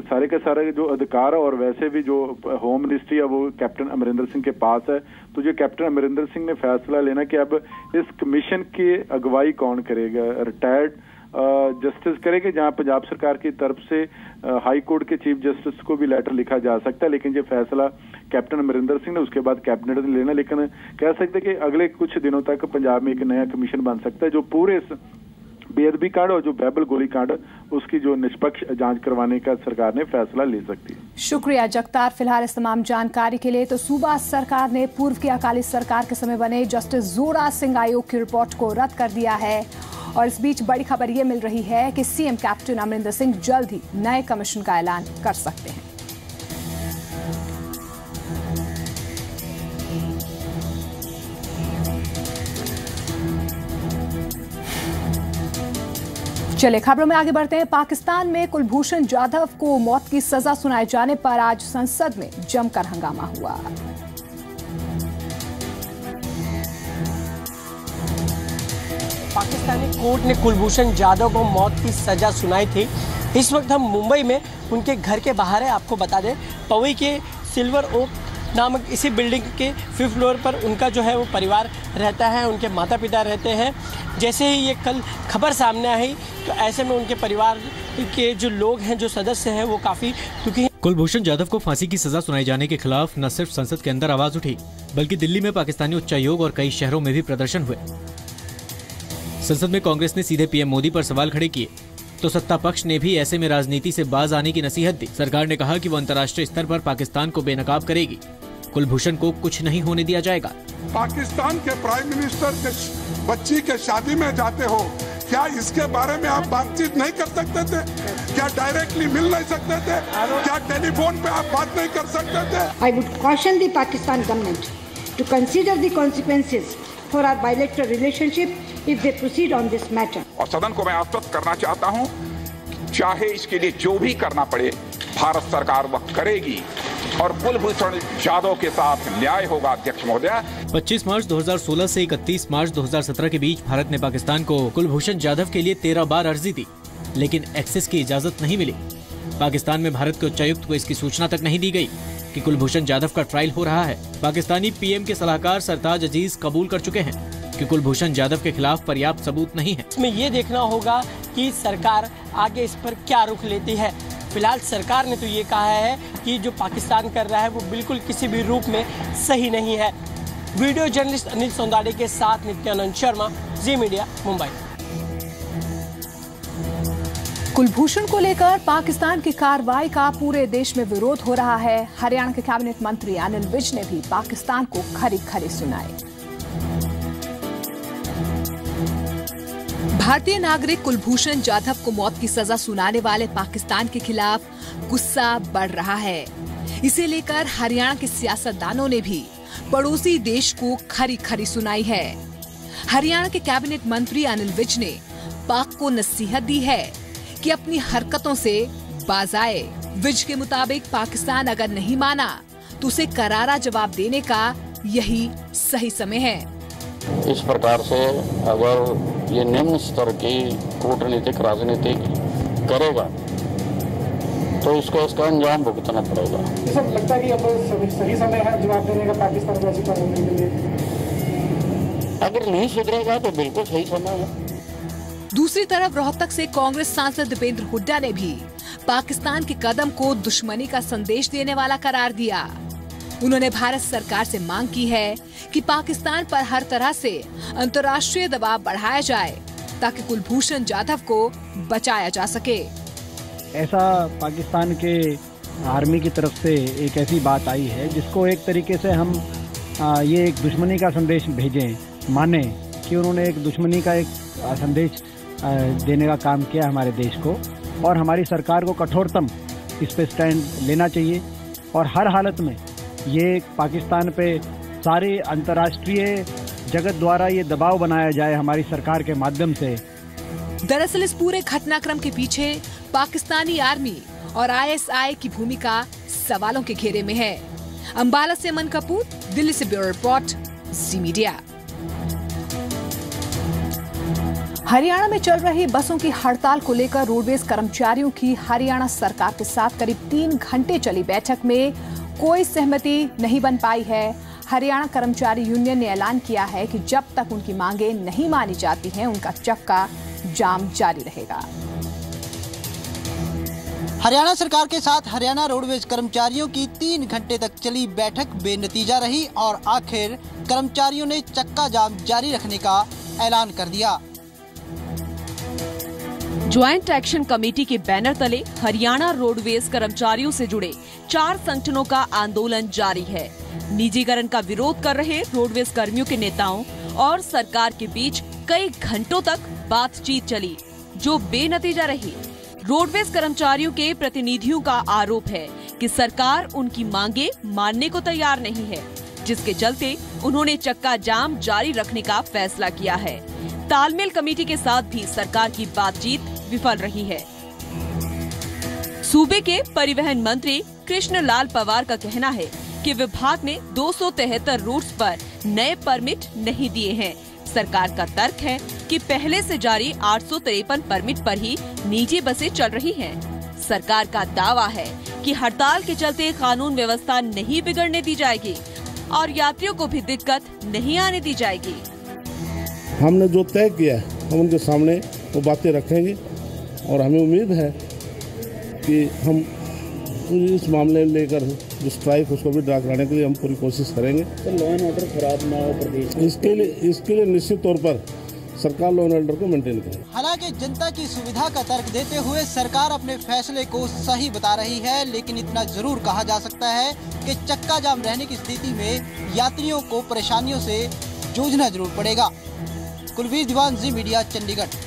सारे के सारे जो अधिकार है और वैसे भी जो होम मिनिस्ट्री है वो कैप्टन अमरिंदर सिंह के पास है। तो जो कैप्टन अमरिंदर सिंह ने फैसला लेना कि अब इस कमीशन की अगुवाई कौन करेगा। रिटायर्ड जस्टिस करेंगे, जहां पंजाब सरकार की तरफ से हाई कोर्ट के चीफ जस्टिस को भी लेटर लिखा जा सकता है, लेकिन ये फैसला कैप्टन अमरिंदर सिंह ने उसके बाद कैबिनेट ने लेना। लेकिन कह सकते हैं कि अगले कुछ दिनों तक पंजाब में एक नया कमीशन बन सकता है जो पूरे बेअदबी कांड और जो बैबल गोली कांड उसकी जो निष्पक्ष जांच करवाने का सरकार ने फैसला ले सकती है। शुक्रिया जगतार फिलहाल इस तमाम जानकारी के लिए। तो सूबा सरकार ने पूर्व की अकाली सरकार के समय बने जस्टिस जोरा सिंह आयोग की रिपोर्ट को रद्द कर दिया है। और इस बीच बड़ी खबर यह मिल रही है कि सीएम कैप्टन अमरिंदर सिंह जल्द ही नए कमीशन का ऐलान कर सकते हैं। चलिए खबरों में आगे बढ़ते हैं। पाकिस्तान में कुलभूषण जाधव को मौत की सजा सुनाए जाने पर आज संसद में जमकर हंगामा हुआ। पाकिस्तानी कोर्ट ने कुलभूषण जाधव को मौत की सजा सुनाई थी। इस वक्त हम मुंबई में उनके घर के बाहर है। आपको बता दें, पवई के सिल्वर ओक नामक इसी बिल्डिंग के 5th फ्लोर पर उनका जो है वो परिवार रहता है, उनके माता पिता रहते हैं। जैसे ही ये कल खबर सामने आई तो ऐसे में उनके परिवार के जो लोग हैं, जो सदस्य हैं, वो काफ़ी दुखी हैं। कुलभूषण जाधव को फांसी की सजा सुनाए जाने के खिलाफ न सिर्फ संसद के अंदर आवाज उठी, बल्कि दिल्ली में पाकिस्तानी उच्चायोग और कई शहरों में भी प्रदर्शन हुए। संसद में कांग्रेस ने सीधे पीएम मोदी पर सवाल खड़े किए तो सत्ता पक्ष ने भी ऐसे में राजनीति से बाज आने की नसीहत दी। सरकार ने कहा कि वो अंतर्राष्ट्रीय स्तर पर पाकिस्तान को बेनकाब करेगी। कुलभूषण को कुछ नहीं होने दिया जाएगा। पाकिस्तान के प्राइम मिनिस्टर के बच्ची के शादी में जाते हो, क्या इसके बारे में आप बातचीत नहीं कर सकते थे? क्या डायरेक्टली मिल नहीं सकते थे? क्या टेलीफोन पे आप बात नहीं कर सकते थे? I would caution the Pakistan government to consider the consequences for our bilateral relationship if they proceed on this matter. और सदन को मैं आश्वस्त करना चाहता हूं, चाहे इसके लिए जो भी करना पड़े भारत सरकार वह करेगी और कुलभूषण जाधव के साथ न्याय होगा। अध्यक्ष महोदय, 25 मार्च 2016 से 31 मार्च 2017 के बीच भारत ने पाकिस्तान को कुलभूषण जाधव के लिए 13 बार अर्जी दी, लेकिन एक्सेस की इजाजत नहीं मिली। पाकिस्तान में भारत के उच्चायुक्त को इसकी सूचना तक नहीं दी गई कि कुलभूषण जाधव का ट्रायल हो रहा है। पाकिस्तानी पीएम के सलाहकार सरताज अजीज कबूल कर चुके हैं कि कुलभूषण जाधव के खिलाफ पर्याप्त सबूत नहीं है। इसमें ये देखना होगा कि सरकार आगे इस पर क्या रुख लेती है। फिलहाल सरकार ने तो ये कहा है कि जो पाकिस्तान कर रहा है वो बिल्कुल किसी भी रूप में सही नहीं है। वीडियो जर्नलिस्ट अनिल सोंदाड़े के साथ नित्यानंद शर्मा, जी मीडिया, मुंबई। कुलभूषण को लेकर पाकिस्तान की कार्रवाई का पूरे देश में विरोध हो रहा है। हरियाणा के कैबिनेट मंत्री अनिल विज ने भी पाकिस्तान को खरी खरी सुनाए। भारतीय नागरिक कुलभूषण जाधव को मौत की सजा सुनाने वाले पाकिस्तान के खिलाफ गुस्सा बढ़ रहा है। इसे लेकर हरियाणा के सियासतदानों ने भी पड़ोसी देश को खरी खरी सुनाई है। हरियाणा के कैबिनेट मंत्री अनिल विज ने पाक को नसीहत दी है कि अपनी हरकतों से बाज आए। विज के मुताबिक पाकिस्तान अगर नहीं माना तो उसे करारा जवाब देने का यही सही समय है। इस प्रकार से अगर ये निम्न स्तर की कूटनीतिक राजनीति करेगा तो इसको इसका अंजाम भुगतना पड़ेगा। सर, लगता है कि अब सही समय है जवाब देने का पाकिस्तान को ऐसी करने के लिए। अगर नहीं सुधरेगा तो बिल्कुल सही समय है। दूसरी तरफ रोहतक से कांग्रेस सांसद दीपेंद्र हुड्डा ने भी पाकिस्तान के कदम को दुश्मनी का संदेश देने वाला करार दिया। उन्होंने भारत सरकार से मांग की है कि पाकिस्तान पर हर तरह से अंतर्राष्ट्रीय दबाव बढ़ाया जाए ताकि कुलभूषण जाधव को बचाया जा सके। ऐसा पाकिस्तान के आर्मी की तरफ से एक ऐसी बात आई है जिसको एक तरीके से हम ये एक दुश्मनी का संदेश भेजें, माने कि उन्होंने एक दुश्मनी का एक संदेश देने का काम किया हमारे देश को, और हमारी सरकार को कठोरतम इस पे स्टैंड लेना चाहिए और हर हालत में ये पाकिस्तान पे सारे अंतर्राष्ट्रीय जगत द्वारा ये दबाव बनाया जाए हमारी सरकार के माध्यम से। दरअसल इस पूरे घटनाक्रम के पीछे पाकिस्तानी आर्मी और ISI की भूमिका सवालों के घेरे में है। अंबाला से अमन कपूर, दिल्ली से ब्यूरो रिपोर्ट, जी मीडिया। हरियाणा में चल रही बसों की हड़ताल को लेकर रोडवेज कर्मचारियों की हरियाणा सरकार के साथ करीब 3 घंटे चली बैठक में कोई सहमति नहीं बन पाई है। हरियाणा कर्मचारी यूनियन ने ऐलान किया है कि जब तक उनकी मांगें नहीं मानी जाती हैं, उनका चक्का जाम जारी रहेगा। हरियाणा सरकार के साथ हरियाणा रोडवेज कर्मचारियों की 3 घंटे तक चली बैठक बेनतीजा रही और आखिर कर्मचारियों ने चक्का जाम जारी रखने का ऐलान कर दिया। ज्वाइंट एक्शन कमेटी के बैनर तले हरियाणा रोडवेज कर्मचारियों से जुड़े 4 संगठनों का आंदोलन जारी है। निजीकरण का विरोध कर रहे रोडवेज कर्मियों के नेताओं और सरकार के बीच कई घंटों तक बातचीत चली, जो बेनतीजा रही। रोडवेज कर्मचारियों के प्रतिनिधियों का आरोप है कि सरकार उनकी मांगे मानने को तैयार नहीं है, जिसके चलते उन्होंने चक्का जाम जारी रखने का फैसला किया है। तालमेल कमेटी के साथ भी सरकार की बातचीत विफल रही है। सूबे के परिवहन मंत्री कृष्ण लाल पंवार का कहना है कि विभाग ने 273 रूट्स पर नए परमिट नहीं दिए हैं। सरकार का तर्क है कि पहले से जारी 853 परमिट पर ही निजी बसें चल रही हैं। सरकार का दावा है कि हड़ताल के चलते कानून व्यवस्था नहीं बिगड़ने दी जाएगी और यात्रियों को भी दिक्कत नहीं आने दी जाएगी। हमने जो तय किया है हम उनके सामने वो बातें रखेंगे और हमें उम्मीद है कि हम इस मामले लेकर जो स्ट्राइक उसको भी ड्रा कराने के लिए हम पूरी कोशिश करेंगे। तो लॉ एंड ऑर्डर खराब ना हो प्रदेश में, इसके लिए निश्चित तौर पर सरकार लॉ एंड ऑर्डर को मेंटेन करे। हालांकि जनता की सुविधा का तर्क देते हुए सरकार अपने फैसले को सही बता रही है, लेकिन इतना जरूर कहा जा सकता है कि चक्का जाम रहने की स्थिति में यात्रियों को परेशानियों से जूझना जरूर पड़ेगा। कुलवीर दीवान, जी मीडिया, चंडीगढ़।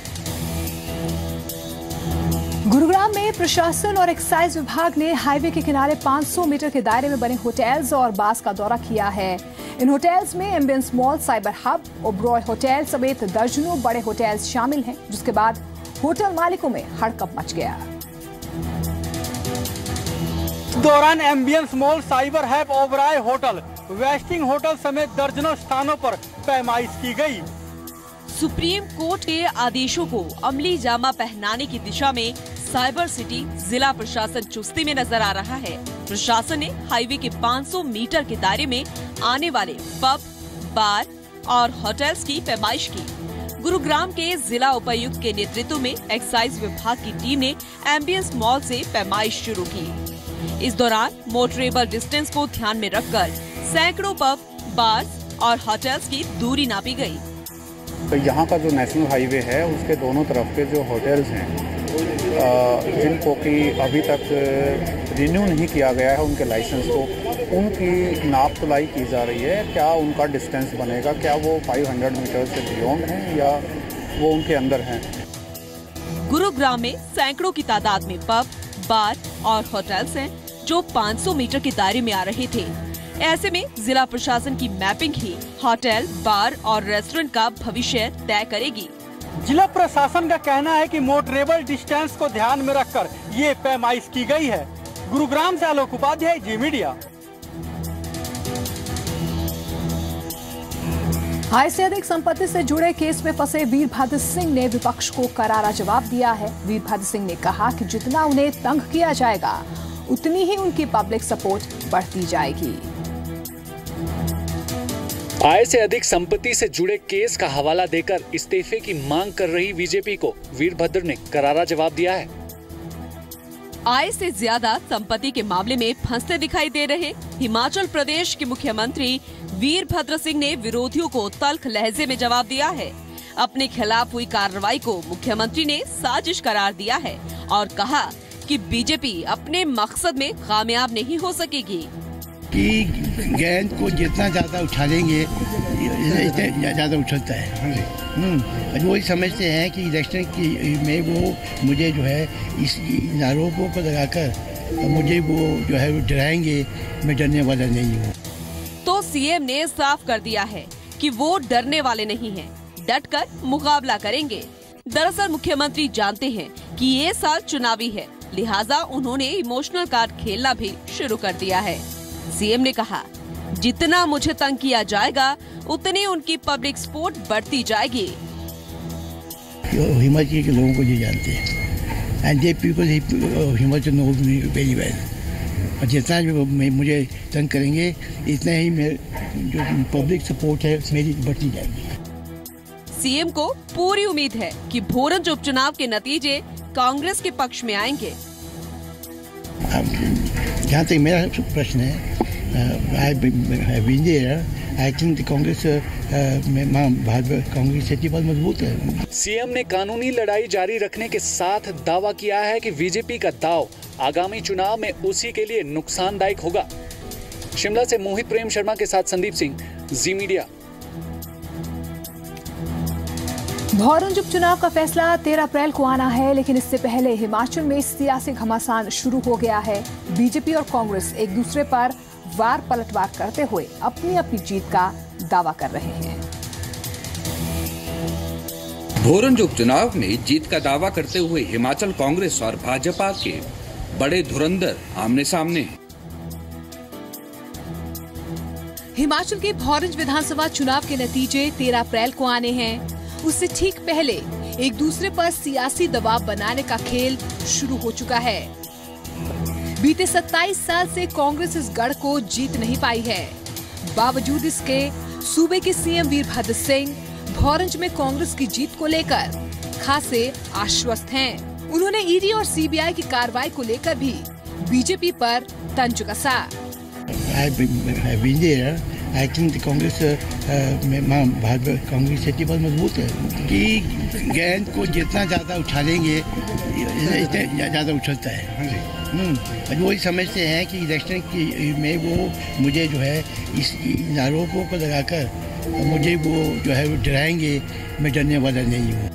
गुरुग्राम में प्रशासन और एक्साइज विभाग ने हाईवे के किनारे 500 मीटर के दायरे में बने होटल्स और बार्स का दौरा किया है। इन होटल्स में ambience mall, cyber hub, Oberoi hotel समेत दर्जनों बड़े होटल्स शामिल हैं, जिसके बाद होटल मालिकों में हड़कंप मच गया। इस दौरान ambience mall, cyber hub, Oberoi hotel, wasting hotel समेत दर्जनों स्थानों पर पैमाइश की गई। सुप्रीम कोर्ट के आदेशों को अमली जामा पहनाने की दिशा में साइबर सिटी जिला प्रशासन चुस्ती में नजर आ रहा है। प्रशासन ने हाईवे के 500 मीटर के दायरे में आने वाले पब, बार और होटल्स की पैमाइश की। गुरुग्राम के जिला उपायुक्त के नेतृत्व में एक्साइज विभाग की टीम ने एम्बियंस मॉल से पैमाइश शुरू की। इस दौरान मोटरेबल डिस्टेंस को ध्यान में रखकर सैकड़ों पब, बार और होटल्स की दूरी नापी गई। तो यहाँ का जो नेशनल हाईवे है उसके दोनों तरफ के जो होटल्स हैं जिनको कि अभी तक रिन्यू नहीं किया गया है उनके लाइसेंस को, उनकी नाप तुलाई की जा रही है। क्या उनका डिस्टेंस बनेगा, क्या वो 500 मीटर से बियॉन्ड हैं या वो उनके अंदर हैं। गुरुग्राम में सैकड़ों की तादाद में पब, बार और होटल्स हैं जो 500 मीटर के दायरे में आ रहे थे। ऐसे में जिला प्रशासन की मैपिंग ही होटल, बार और रेस्टोरेंट का भविष्य तय करेगी। जिला प्रशासन का कहना है कि मोटरेबल डिस्टेंस को ध्यान में रखकर ये पैमाइश की गई है। गुरुग्राम से आलोक उपाध्याय, जी मीडिया। आय से अधिक संपत्ति से जुड़े केस में फंसे वीरभद्र सिंह ने विपक्ष को करारा जवाब दिया है। वीरभद्र सिंह ने कहा कि जितना उन्हें तंग किया जाएगा उतनी ही उनकी पब्लिक सपोर्ट बढ़ती जाएगी। आय से अधिक संपत्ति से जुड़े केस का हवाला देकर इस्तीफे की मांग कर रही बीजेपी को वीरभद्र ने करारा जवाब दिया है। आय से ज्यादा संपत्ति के मामले में फंसते दिखाई दे रहे हिमाचल प्रदेश के मुख्यमंत्री वीरभद्र सिंह ने विरोधियों को तल्ख लहजे में जवाब दिया है। अपने खिलाफ हुई कार्रवाई को मुख्यमंत्री ने साजिश करार दिया है और कहा कि बीजेपी अपने मकसद में कामयाब नहीं हो सकेगी। कि गेंद को जितना ज्यादा उछालेंगे ज्यादा उछलता है। वो समझते हैं कि इलेक्शन में वो मुझे जो है इस आरोपों को लगाकर मुझे वो जो है डराएंगे, मैं डरने वाला नहीं हूँ। तो सीएम ने साफ कर दिया है कि वो डरने वाले नहीं हैं, डटकर मुकाबला करेंगे। दरअसल मुख्यमंत्री जानते हैं कि ये साल चुनावी है, लिहाजा उन्होंने इमोशनल कार्ड खेलना भी शुरू कर दिया है। सीएम ने कहा, जितना मुझे तंग किया जाएगा उतनी उनकी पब्लिक सपोर्ट बढ़ती जाएगी। हिमाचल के लोगों को ये जानते हैं and they people Himachal knows me very well. और जितना जो मुझे तंग करेंगे इतना ही जो पब्लिक सपोर्ट है मेरी बढ़ती जाएगी। सीएम को पूरी उम्मीद है कि भोरंज उपचुनाव के नतीजे कांग्रेस के पक्ष में आएंगे। जहाँ तक मेरा प्रश्न है, आई थिंक कांग्रेस कांग्रेस स्थिति बहुत मजबूत है। सीएम ने कानूनी लड़ाई जारी रखने के साथ दावा किया है कि बीजेपी का दाव आगामी चुनाव में उसी के लिए नुकसानदायक होगा। शिमला से मोहित प्रेम शर्मा के साथ संदीप सिंह, जी मीडिया। भोरंज उपचुनाव का फैसला 13 अप्रैल को आना है, लेकिन इससे पहले हिमाचल में सियासी घमासान शुरू हो गया है। बीजेपी और कांग्रेस एक दूसरे पर वार पलटवार करते हुए अपनी अपनी जीत का दावा कर रहे हैं। भोरंज उपचुनाव में जीत का दावा करते हुए हिमाचल कांग्रेस और भाजपा के बड़े धुरंधर आमने सामने हैं। हिमाचल के भोरंज विधानसभा चुनाव के नतीजे 13 अप्रैल को आने हैं। उससे ठीक पहले एक दूसरे पर सियासी दबाव बनाने का खेल शुरू हो चुका है। बीते 27 साल से कांग्रेस इस गढ़ को जीत नहीं पाई है। बावजूद इसके सूबे के सीएम वीरभद्र सिंह भोरंज में कांग्रेस की जीत को लेकर खासे आश्वस्त हैं। उन्होंने ईडी और सीबीआई की कार्रवाई को लेकर भी बीजेपी पर तंज कसा। आई थिंक कांग्रेस कांग्रेस स्थिति बहुत मजबूत है कि गेंद को जितना ज्यादा उछालेंगे ज्यादा उछलता है। वही समझते हैं कि इलेक्शन में वो मुझे जो है इस आरोपों को लगाकर मुझे वो जो है डराएंगे, मैं डरने वाला नहीं हूँ।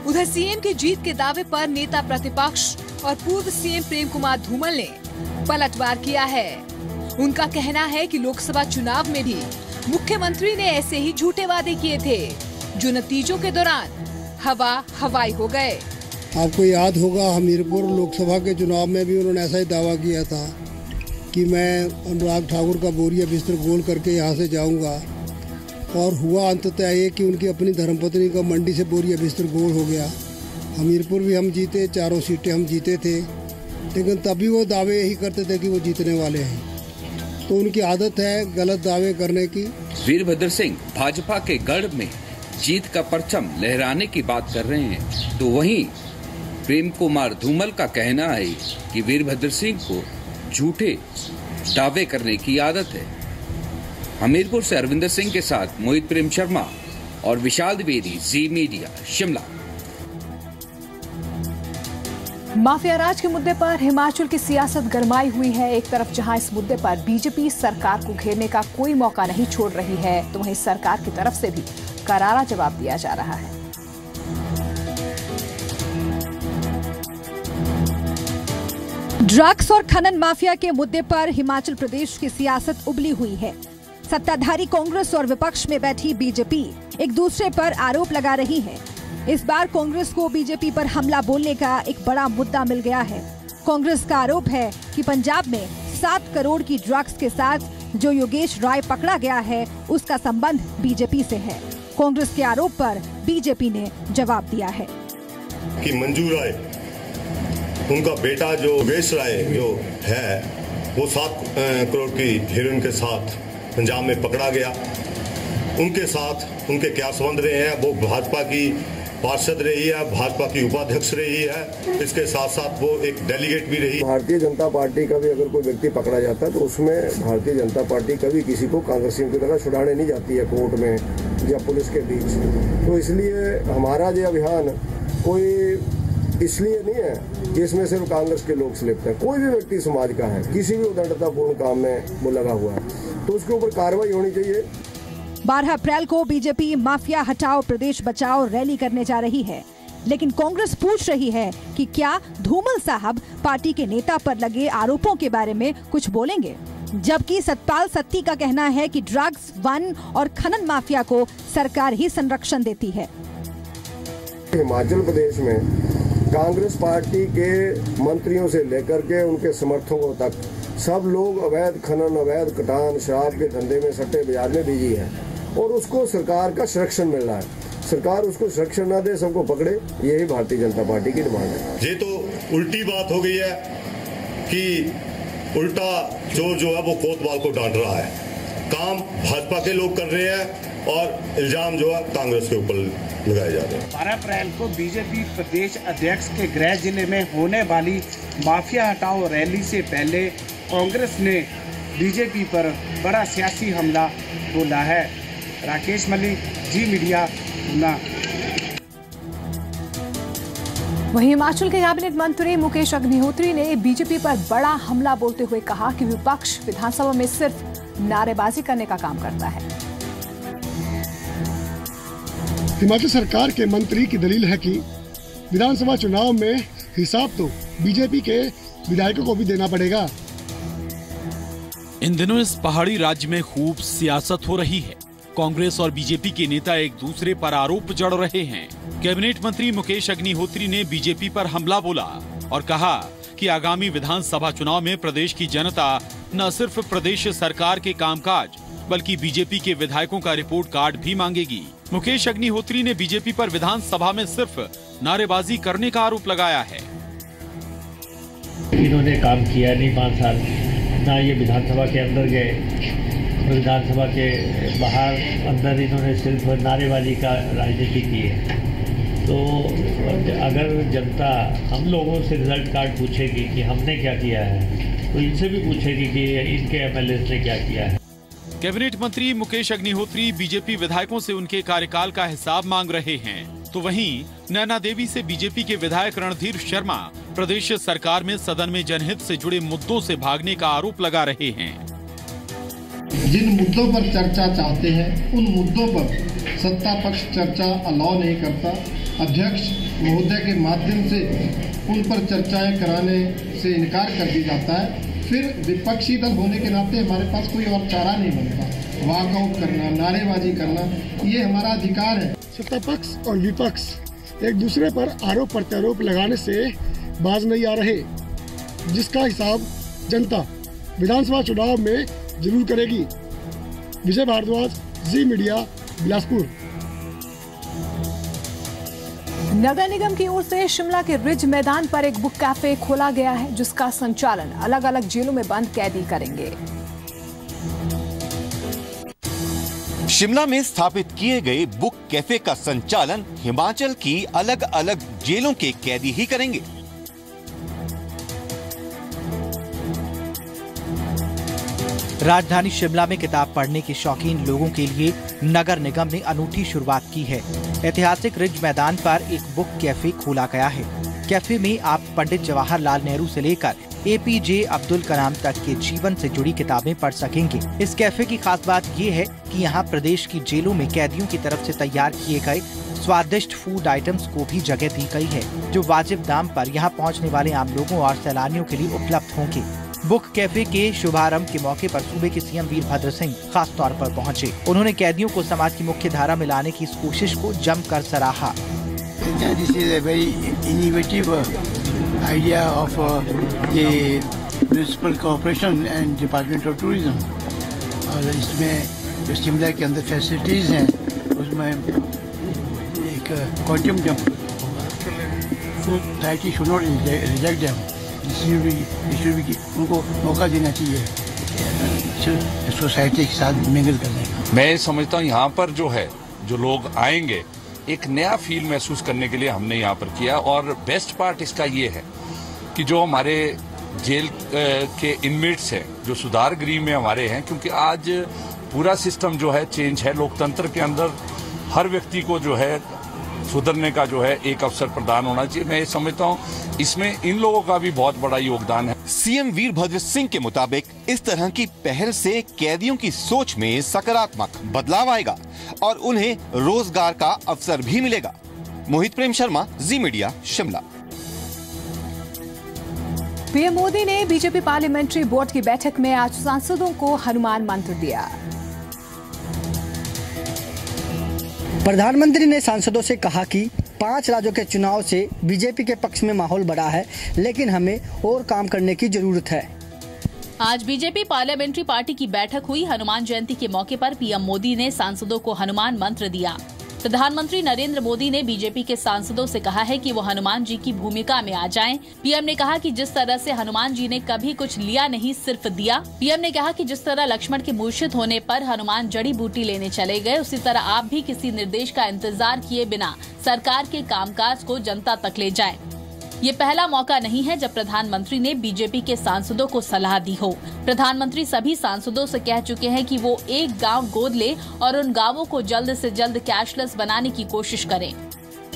उधर सीएम की जीत के दावे पर नेता प्रतिपक्ष और पूर्व सीएम प्रेम कुमार धूमल ने पलटवार किया है। उनका कहना है कि लोकसभा चुनाव में भी मुख्यमंत्री ने ऐसे ही झूठे वादे किए थे, जो नतीजों के दौरान हवाई हो गए। आपको याद होगा हमीरपुर लोकसभा के चुनाव में भी उन्होंने ऐसा ही दावा किया था कि मैं अनुराग ठाकुर का बोरिया बिस्तर गोल करके यहाँ से जाऊँगा, और हुआ अंततः ये कि उनकी अपनी धर्मपत्नी का मंडी से बोरिया बिस्तर गोल हो गया। हमीरपुर भी हम जीते, 4 सीटें हम जीते थे, लेकिन तभी वो दावे यही करते थे कि वो जीतने वाले हैं। तो उनकी आदत है गलत दावे करने की। वीरभद्र सिंह भाजपा के गढ़ में जीत का परचम लहराने की बात कर रहे हैं, तो वहीं प्रेम कुमार धूमल का कहना है कि वीरभद्र सिंह को झूठे दावे करने की आदत है। हमीरपुर से अरविंदर सिंह के साथ मोहित प्रेम शर्मा और विशाल द्विवेदी, जी मीडिया, शिमला। माफिया राज के मुद्दे पर हिमाचल की सियासत गरमाई हुई है। एक तरफ जहां इस मुद्दे पर बीजेपी सरकार को घेरने का कोई मौका नहीं छोड़ रही है, तो वहीं सरकार की तरफ से भी करारा जवाब दिया जा रहा है। ड्रग्स और खनन माफिया के मुद्दे पर हिमाचल प्रदेश की सियासत उबली हुई है। सत्ताधारी कांग्रेस और विपक्ष में बैठी बीजेपी एक दूसरे पर आरोप लगा रही है। इस बार कांग्रेस को बीजेपी पर हमला बोलने का एक बड़ा मुद्दा मिल गया है। कांग्रेस का आरोप है कि पंजाब में 7 करोड़ की ड्रग्स के साथ जो योगेश राय पकड़ा गया है, उसका संबंध बीजेपी से है। कांग्रेस के आरोप पर बीजेपी ने जवाब दिया है कि मंजू राय, उनका बेटा जो योगेश राय जो है, वो 7 करोड़ की हेरोइन के साथ पंजाब में पकड़ा गया। उनके साथ उनके क्या संबंध रहे हैं? वो भाजपा की पार्षद रही है, भाजपा की उपाध्यक्ष रही है, इसके साथ साथ वो एक डेलीगेट भी रही। भारतीय जनता पार्टी का भी अगर कोई व्यक्ति पकड़ा जाता है तो उसमें भारतीय जनता पार्टी कभी किसी को कांग्रेसियों की तरह छुड़ाने नहीं जाती है कोर्ट में या पुलिस के बीच। तो इसलिए हमारा ये अभियान कोई इसलिए नहीं है जिसमें सिर्फ कांग्रेस के लोग सिलेक्ट हैं। कोई भी व्यक्ति समाज का है, किसी भी उद्दंडतापूर्ण काम में वो लगा हुआ है, तो उसके ऊपर कार्रवाई होनी चाहिए। 12 अप्रैल को बीजेपी माफिया हटाओ प्रदेश बचाओ रैली करने जा रही है, लेकिन कांग्रेस पूछ रही है कि क्या धूमल साहब पार्टी के नेता पर लगे आरोपों के बारे में कुछ बोलेंगे। जबकि सतपाल सत्ती का कहना है कि ड्रग्स, वन और खनन माफिया को सरकार ही संरक्षण देती है। हिमाचल प्रदेश में कांग्रेस पार्टी के मंत्रियों से लेकर के उनके समर्थकों तक सब लोग अवैध खनन, अवैध कटान, शराब के धंधे में, सट्टे बाजार में बिजी हैं और उसको सरकार का संरक्षण मिल रहा है। सरकार उसको संरक्षण ना दे, सबको पकड़े, यही भारतीय जनता पार्टी की डिमांड है। ये तो उल्टी बात हो गई है कि उल्टा चोर जो है वो कोतवाल को डांट रहा है। काम भाजपा के लोग कर रहे हैं और इल्जाम जो है कांग्रेस के ऊपर लगाए जा रहे हैं। 12 अप्रैल को बीजेपी प्रदेश अध्यक्ष के गृह जिले में होने वाली माफिया हटाओ रैली से पहले कांग्रेस ने बीजेपी पर बड़ा सियासी हमला बोला है। राकेश मलिक, जी मीडिया, ऊना। वहीं हिमाचल के कैबिनेट मंत्री मुकेश अग्निहोत्री ने बीजेपी पर बड़ा हमला बोलते हुए कहा कि विपक्ष विधानसभा में सिर्फ नारेबाजी करने का काम करता है। हिमाचल सरकार के मंत्री की दलील है कि विधानसभा चुनाव में हिसाब तो बीजेपी के विधायकों को भी देना पड़ेगा। इन दिनों इस पहाड़ी राज्य में खूब सियासत हो रही है। कांग्रेस और बीजेपी के नेता एक दूसरे पर आरोप जड़ रहे हैं। कैबिनेट मंत्री मुकेश अग्निहोत्री ने बीजेपी पर हमला बोला और कहा कि आगामी विधानसभा चुनाव में प्रदेश की जनता न सिर्फ प्रदेश सरकार के कामकाज बल्कि बीजेपी के विधायकों का रिपोर्ट कार्ड भी मांगेगी। मुकेश अग्निहोत्री ने बीजेपी पर विधानसभा में सिर्फ नारेबाजी करने का आरोप लगाया है। इन्होंने काम किया नहीं 5 साल, ना ये विधानसभा के अंदर गए, विधानसभा के बाहर अंदर इन्होंने सिर्फ नारेबाजी का राजनीति की है। तो अगर जनता हम लोगों से रिजल्ट कार्ड पूछेगी कि हमने क्या किया है, तो इनसे भी पूछेगी कि इनके एमएलए ने क्या किया है। कैबिनेट मंत्री मुकेश अग्निहोत्री बीजेपी विधायकों से उनके कार्यकाल का हिसाब मांग रहे हैं, तो वहीं नैना देवी से बीजेपी के विधायक रणधीर शर्मा प्रदेश सरकार में सदन में जनहित से जुड़े मुद्दों से भागने का आरोप लगा रहे हैं। जिन मुद्दों पर चर्चा चाहते हैं उन मुद्दों पर सत्ता पक्ष चर्चा अलाउ नहीं करता। अध्यक्ष महोदय के माध्यम से उन पर चर्चाएं कराने से इनकार कर दी जाता है। फिर विपक्षी दल होने के नाते हमारे पास कोई और चारा नहीं बनता। वॉकआउट करना, नारेबाजी करना, ये हमारा अधिकार है। सत्ता पक्ष और विपक्ष एक दूसरे पर आरोप प्रत्यारोप लगाने से बाज नहीं आ रहे, जिसका हिसाब जनता विधानसभा चुनाव में जरूर करेगी। विजय भारद्वाज, जी मीडिया, बिलासपुर। नगर निगम की ओर से शिमला के रिज मैदान पर एक बुक कैफे खोला गया है, जिसका संचालन अलग अलग जेलों में बंद कैदी करेंगे। शिमला में स्थापित किए गए बुक कैफे का संचालन हिमाचल की अलग अलग जेलों के कैदी ही करेंगे। राजधानी शिमला में किताब पढ़ने के शौकीन लोगों के लिए नगर निगम ने अनूठी शुरुआत की है। ऐतिहासिक रिज मैदान पर एक बुक कैफे खोला गया है। कैफे में आप पंडित जवाहरलाल नेहरू से लेकर एपीजे अब्दुल कलाम तक के जीवन से जुड़ी किताबें पढ़ सकेंगे। इस कैफे की खास बात ये है कि यहाँ प्रदेश की जेलों में कैदियों की तरफ से तैयार किए गए स्वादिष्ट फूड आइटम्स को भी जगह दी गई है, जो वाजिब दाम पर यहाँ पहुँचने वाले आम लोगों और सैलानियों के लिए उपलब्ध होंगे। बुक कैफे के शुभारंभ के मौके पर सूबे के सीएम वीरभद्र सिंह खास तौर पर पहुंचे। उन्होंने कैदियों को समाज की मुख्य धारा में लाने की इस कोशिश को जमकर सराहा। This is a very innovative idea of the municipal corporation and Department of Tourism। और इसमें जो शिमला के अंदर फैसिलिटीज हैं उसमें एक क्वांटम जंप होगा। Society should not reject them, उनको मौका देना चाहिए सोसाइटी के साथ मिंगल करने का। मैं समझता हूँ यहाँ पर जो लोग आएंगे एक नया फील महसूस करने के लिए हमने यहाँ पर किया। और बेस्ट पार्ट इसका ये है कि जो हमारे जेल के इनमेट्स हैं, जो सुधार गृह में हमारे हैं, क्योंकि आज पूरा सिस्टम जो है चेंज है। लोकतंत्र के अंदर हर व्यक्ति को जो है सुधरने का जो है एक अवसर प्रदान होना चाहिए। मैं समझता हूँ इसमें इन लोगों का भी बहुत बड़ा योगदान है। सीएम वीरभद्र सिंह के मुताबिक इस तरह की पहल से कैदियों की सोच में सकारात्मक बदलाव आएगा और उन्हें रोजगार का अवसर भी मिलेगा। मोहित प्रेम शर्मा, जी मीडिया, शिमला। पीएम मोदी ने बीजेपी पार्लियामेंट्री बोर्ड की बैठक में आज सांसदों को हनुमान मंत्र दिया। प्रधानमंत्री ने सांसदों से कहा कि 5 राज्यों के चुनाव से बीजेपी के पक्ष में माहौल बढ़ा है, लेकिन हमें और काम करने की जरूरत है। आज बीजेपी पार्लियामेंट्री पार्टी की बैठक हुई। हनुमान जयंती के मौके पर पीएम मोदी ने सांसदों को हनुमान मंत्र दिया। प्रधानमंत्री नरेंद्र मोदी ने बीजेपी के सांसदों से कहा है कि वो हनुमान जी की भूमिका में आ जाएं। पीएम ने कहा कि जिस तरह से हनुमान जी ने कभी कुछ लिया नहीं, सिर्फ दिया। पीएम ने कहा कि जिस तरह लक्ष्मण के मूर्छित होने पर हनुमान जड़ी बूटी लेने चले गए, उसी तरह आप भी किसी निर्देश का इंतजार किए बिना सरकार के कामकाज को जनता तक ले जाएं। ये पहला मौका नहीं है जब प्रधानमंत्री ने बीजेपी के सांसदों को सलाह दी हो। प्रधानमंत्री सभी सांसदों से कह चुके हैं कि वो एक गांव गोद ले और उन गांवों को जल्द से जल्द कैशलेस बनाने की कोशिश करें।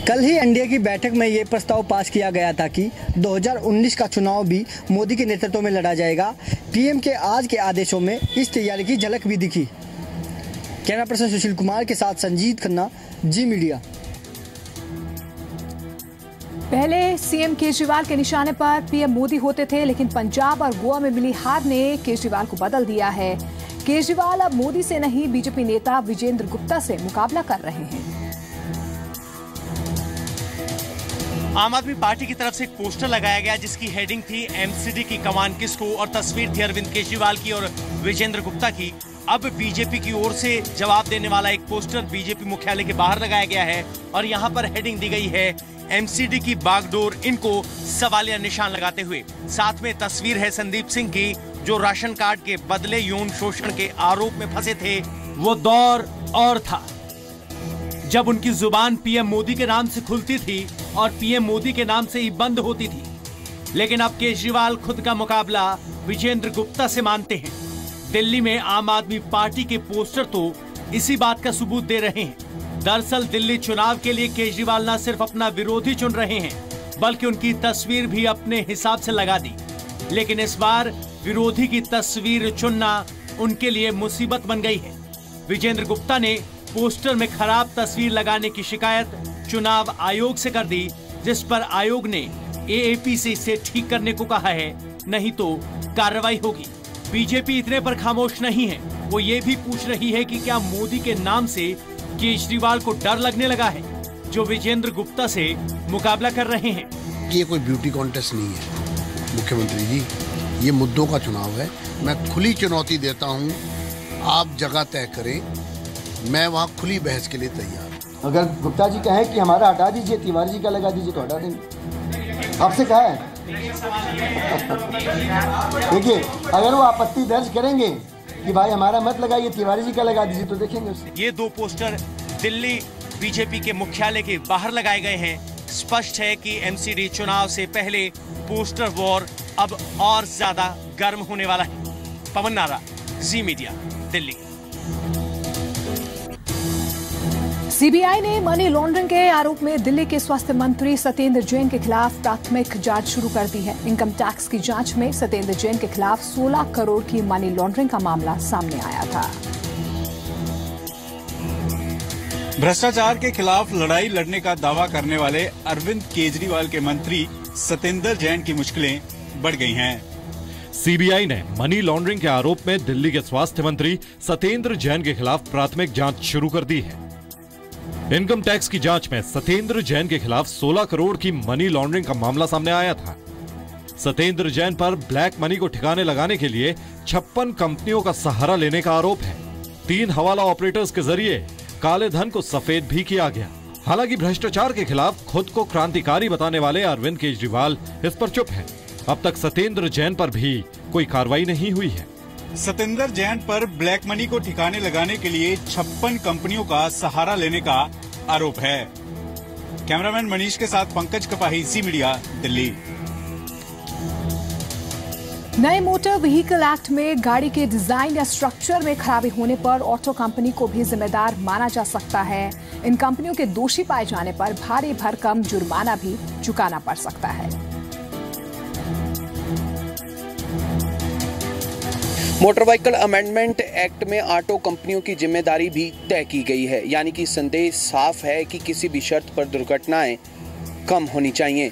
कल ही एनडीए की बैठक में ये प्रस्ताव पास किया गया था कि 2019 का चुनाव भी मोदी के नेतृत्व में लड़ा जाएगा। पीएम के आज के आदेशों में इस तैयारी की झलक भी दिखी। कैमरा पर्सन सुशील कुमार के साथ संजीत खन्ना, जी मीडिया। पहले सीएम केजरीवाल के निशाने पर पीएम मोदी होते थे, लेकिन पंजाब और गोवा में मिली हार ने केजरीवाल को बदल दिया है। केजरीवाल अब मोदी से नहीं, बीजेपी नेता विजेंद्र गुप्ता से मुकाबला कर रहे हैं। आम आदमी पार्टी की तरफ से एक पोस्टर लगाया गया जिसकी हेडिंग थी एमसीडी की कमान किसको, और तस्वीर थी अरविंद केजरीवाल की और विजेंद्र गुप्ता की। अब बीजेपी की ओर से जवाब देने वाला एक पोस्टर बीजेपी मुख्यालय के बाहर लगाया गया है और यहाँ पर हेडिंग दी गई है एमसीडी की बागडोर, इनको सवालिया निशान लगाते हुए। साथ में तस्वीर है संदीप सिंह की, जो राशन कार्ड के बदले यौन शोषण के आरोप में फंसे थे। वो दौर और था जब उनकी जुबान पीएम मोदी के नाम से खुलती थी और पीएम मोदी के नाम से ही बंद होती थी। लेकिन अब केजरीवाल खुद का मुकाबला विजेंद्र गुप्ता से मानते हैं। दिल्ली में आम आदमी पार्टी के पोस्टर तो इसी बात का सबूत दे रहे हैं। दरअसल दिल्ली चुनाव के लिए केजरीवाल न सिर्फ अपना विरोधी चुन रहे हैं, बल्कि उनकी तस्वीर भी अपने हिसाब से लगा दी। लेकिन इस बार विरोधी की तस्वीर चुनना उनके लिए मुसीबत बन गई है। विजेंद्र गुप्ता ने पोस्टर में खराब तस्वीर लगाने की शिकायत चुनाव आयोग से कर दी, जिस पर आयोग ने एएपी से इसे ठीक करने को कहा है, नहीं तो कार्रवाई होगी। बीजेपी इतने पर खामोश नहीं है, वो ये भी पूछ रही है कि क्या मोदी के नाम से केजरीवाल को डर लगने लगा है, जो विजेंद्र गुप्ता से मुकाबला कर रहे हैं। ये कोई ब्यूटी कॉन्टेस्ट नहीं है मुख्यमंत्री जी, ये मुद्दों का चुनाव है। मैं खुली चुनौती देता हूँ, आप जगह तय करें, मैं वहाँ खुली बहस के लिए तैयार हूँ। अगर गुप्ता जी कहें कि हमारा हटा दीजिए, तिवारी जी का लगा दीजिए, तो हटा देंगे। आपसे कहा है देखिए, अगर वो आपत्ति दर्ज करेंगे कि भाई हमारा मत लगाइए, तिवारी जी का लगा दीजिए, तो देखेंगे उससे। ये दो पोस्टर दिल्ली बीजेपी के मुख्यालय के बाहर लगाए गए हैं। स्पष्ट है कि एमसीडी चुनाव से पहले पोस्टर वॉर अब और ज्यादा गर्म होने वाला है। पवन नारा, जी मीडिया, दिल्ली। सीबीआई ने मनी लॉन्ड्रिंग के आरोप में दिल्ली के स्वास्थ्य मंत्री सत्येंद्र जैन के खिलाफ प्राथमिक जांच शुरू कर दी है। इनकम टैक्स की जांच में सत्येंद्र जैन के खिलाफ 16 करोड़ की मनी लॉन्ड्रिंग का मामला सामने आया था। भ्रष्टाचार के खिलाफ लड़ाई लड़ने का दावा करने वाले अरविंद केजरीवाल के मंत्री सत्येंद्र जैन की मुश्किलें बढ़ गई हैं। सीबीआई ने मनी लॉन्ड्रिंग के आरोप में दिल्ली के स्वास्थ्य मंत्री सत्येंद्र जैन के खिलाफ प्राथमिक जांच शुरू कर दी है। इनकम टैक्स की जांच में सत्येंद्र जैन के खिलाफ 16 करोड़ की मनी लॉन्ड्रिंग का मामला सामने आया था। सत्येंद्र जैन पर ब्लैक मनी को ठिकाने लगाने के लिए 56 कंपनियों का सहारा लेने का आरोप है। 3 हवाला ऑपरेटर्स के जरिए काले धन को सफेद भी किया गया। हालांकि भ्रष्टाचार के खिलाफ खुद को क्रांतिकारी बताने वाले अरविंद केजरीवाल इस पर चुप हैं। अब तक सत्येंद्र जैन पर भी कोई कार्रवाई नहीं हुई है। सत्येंद्र जैन पर ब्लैक मनी को ठिकाने लगाने के लिए 56 कंपनियों का सहारा लेने का आरोप है। कैमरामैन मनीष के साथ पंकज कपाही, जी मीडिया, दिल्ली। नए मोटर व्हीकल एक्ट में गाड़ी के डिजाइन या स्ट्रक्चर में खराबी होने पर ऑटो कंपनी को भी जिम्मेदार माना जा सकता है। इन कंपनियों के दोषी पाए जाने पर भारी भरकम जुर्माना भी चुकाना पड़ सकता है। मोटर व्हीकल अमेंडमेंट एक्ट में ऑटो कंपनियों की जिम्मेदारी भी तय की गई है, यानी कि संदेश साफ है कि किसी भी शर्त पर दुर्घटनाएं कम होनी चाहिए।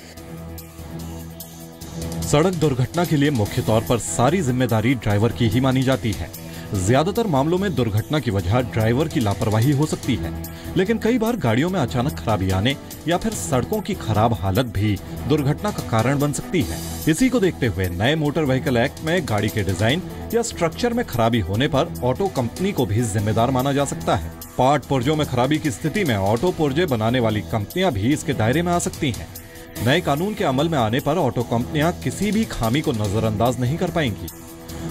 सड़क दुर्घटना के लिए मुख्य तौर पर सारी जिम्मेदारी ड्राइवर की ही मानी जाती है। ज्यादातर मामलों में दुर्घटना की वजह ड्राइवर की लापरवाही हो सकती है, लेकिन कई बार गाड़ियों में अचानक खराबी आने या फिर सड़कों की खराब हालत भी दुर्घटना का कारण बन सकती है। इसी को देखते हुए नए मोटर व्हीकल एक्ट में गाड़ी के डिजाइन या स्ट्रक्चर में खराबी होने पर ऑटो कंपनी को भी जिम्मेदार माना जा सकता है। पार्ट पुर्जों में खराबी की स्थिति में ऑटो पुर्जे बनाने वाली कंपनियां भी इसके दायरे में आ सकती हैं। नए कानून के अमल में आने पर ऑटो कंपनियां किसी भी खामी को नजरअंदाज नहीं कर पाएंगी,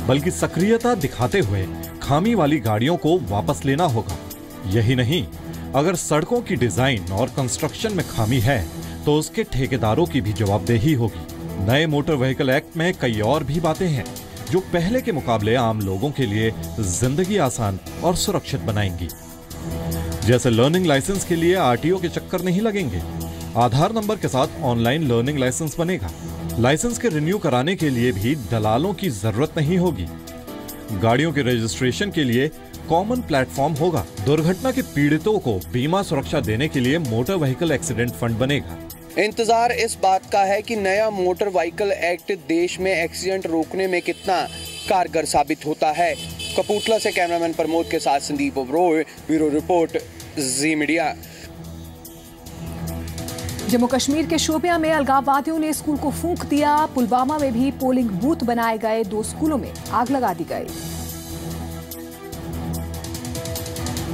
बल्कि सक्रियता दिखाते हुए खामी वाली गाड़ियों को वापस लेना होगा। यही नहीं, अगर सड़कों की डिजाइन और कंस्ट्रक्शन में खामी है तो उसके ठेकेदारों की भी जवाबदेही होगी। नए मोटर व्हीकल एक्ट में कई और भी बातें हैं जो पहले के मुकाबले आम लोगों के लिए जिंदगी आसान और सुरक्षित बनाएंगी। जैसे लर्निंग लाइसेंस के लिए आरटीओ के चक्कर नहीं लगेंगे, आधार नंबर के साथ ऑनलाइन लर्निंग लाइसेंस बनेगा। लाइसेंस के रिन्यू कराने के लिए भी दलालों की जरूरत नहीं होगी। गाड़ियों के रजिस्ट्रेशन के लिए कॉमन प्लेटफॉर्म होगा। दुर्घटना के पीड़ितों को बीमा सुरक्षा देने के लिए मोटर व्हीकल एक्सीडेंट फंड बनेगा। इंतजार इस बात का है कि नया मोटर व्हीकल एक्ट देश में एक्सीडेंट रोकने में कितना कारगर साबित होता है। कपूरथला से कैमरामैन प्रमोद के साथ संदीप ओबरॉय, ब्यूरो रिपोर्ट, जी मीडिया। जम्मू कश्मीर के शोपियां में अलगाववादियों ने स्कूल को फूंक दिया। पुलवामा में भी पोलिंग बूथ बनाए गए, 2 स्कूलों में आग लगा दी गई।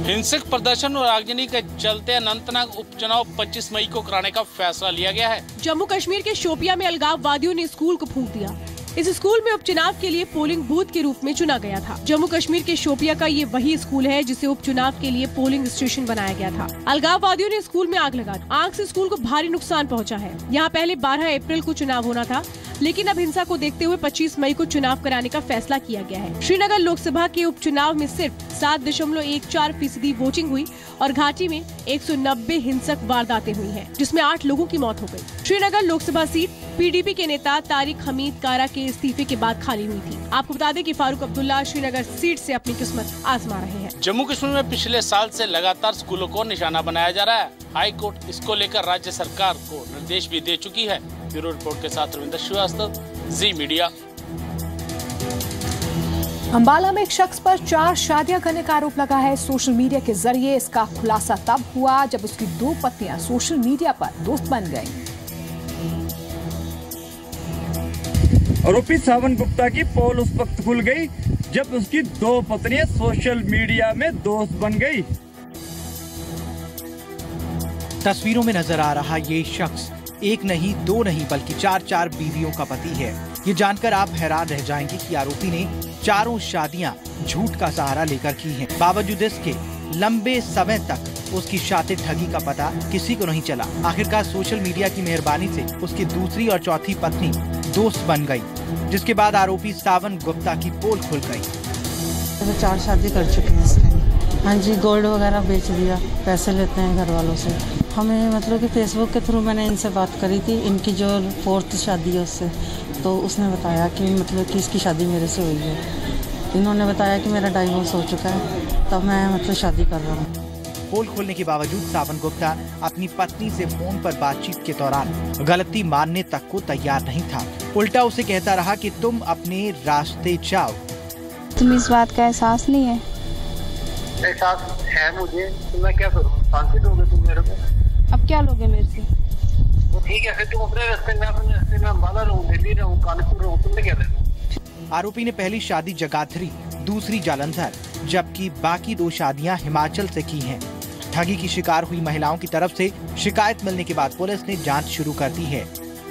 हिंसक प्रदर्शन और आगजनी के चलते अनंतनाग उपचुनाव 25 मई को कराने का फैसला लिया गया है। जम्मू कश्मीर के शोपियां में अलगाववादियों ने स्कूल को फूंक दिया। इस स्कूल में उपचुनाव के लिए पोलिंग बूथ के रूप में चुना गया था। जम्मू कश्मीर के शोपिया का ये वही स्कूल है जिसे उपचुनाव के लिए पोलिंग स्टेशन बनाया गया था। अलगाववादियों ने स्कूल में आग लगा दी। आग से स्कूल को भारी नुकसान पहुंचा है। यहाँ पहले 12 अप्रैल को चुनाव होना था, लेकिन अब हिंसा को देखते हुए 25 मई को चुनाव कराने का फैसला किया गया है। श्रीनगर लोकसभा के उपचुनाव में सिर्फ 7.14% वोटिंग हुई और घाटी में 190 हिंसक वारदातें हुई हैं, जिसमें 8 लोगों की मौत हो गई। श्रीनगर लोकसभा सीट पीडीपी के नेता तारिक हमीद कारा के इस्तीफे के बाद खाली हुई थी। आपको बता दें कि फारूक अब्दुल्ला श्रीनगर सीट से अपनी किस्मत आजमा रहे हैं। जम्मू कश्मीर में पिछले साल से लगातार स्कूलों को निशाना बनाया जा रहा है। हाई कोर्ट इसको लेकर राज्य सरकार को निर्देश भी दे चुकी है। ब्यूरो रिपोर्ट के साथ रविंद्र श्रीवास्तव, जी मीडिया। अंबाला में एक शख्स पर 4 शादियां करने का आरोप लगा है। सोशल मीडिया के जरिए इसका खुलासा तब हुआ जब उसकी 2 पत्नियां सोशल मीडिया पर दोस्त बन गईं। आरोपी सावन गुप्ता की पोल उस वक्त खुल गई जब उसकी 2 पत्नियां सोशल मीडिया में दोस्त बन गई। तस्वीरों में नजर आ रहा ये शख्स एक नहीं, 2 नहीं बल्कि 4 बीवियों का पति है। ये जानकर आप हैरान रह जाएंगे कि आरोपी ने 4 शादियां झूठ का सहारा लेकर की हैं। बावजूद इसके लंबे समय तक उसकी शातिर ठगी का पता किसी को नहीं चला। आखिरकार सोशल मीडिया की मेहरबानी से उसकी दूसरी और चौथी पत्नी दोस्त बन गई, जिसके बाद आरोपी सावन गुप्ता की पोल खुल गई। 4 शादी कर चुके हैं। हाँ जी, गोल्ड वगैरह बेच दिया, पैसे लेते हैं घर वालों से। हमें मतलब कि फेसबुक के थ्रू मैंने इनसे बात करी थी, इनकी जो 4th शादी है उससे, तो उसने बताया कि मतलब कि इसकी शादी मेरे से हुई है। इन्होंने बताया कि मेरा डाइवोर्स हो चुका है, तब मैं मतलब शादी कर रहा हूँ। पोल खोलने के बावजूद सावन गुप्ता अपनी पत्नी से फोन पर बातचीत के दौरान गलती मानने तक को तैयार नहीं था। उल्टा उसे कहता रहा कि तुम अपने रास्ते जाओ। तुम्हें इस बात का एहसास नहीं है? एहसास है मुझे, तो मैं क्या करूँ? फांसी दोगे तुम मेरे को? अब क्या लोगे मेरे से? वो ठीक है, फिर तुम अपने रास्ते में, अपने रास्ते में। अम्बाला रहूँ, दिल्ली रहूँ, कानपुर रहूँ, तुमने क्या देना? आरोपी ने पहली शादी जगाधरी, दूसरी जालंधर, जबकि बाकी 2 शादियां हिमाचल से की हैं। ठगी की शिकार हुई महिलाओं की तरफ से शिकायत मिलने के बाद पुलिस ने जांच शुरू कर दी है।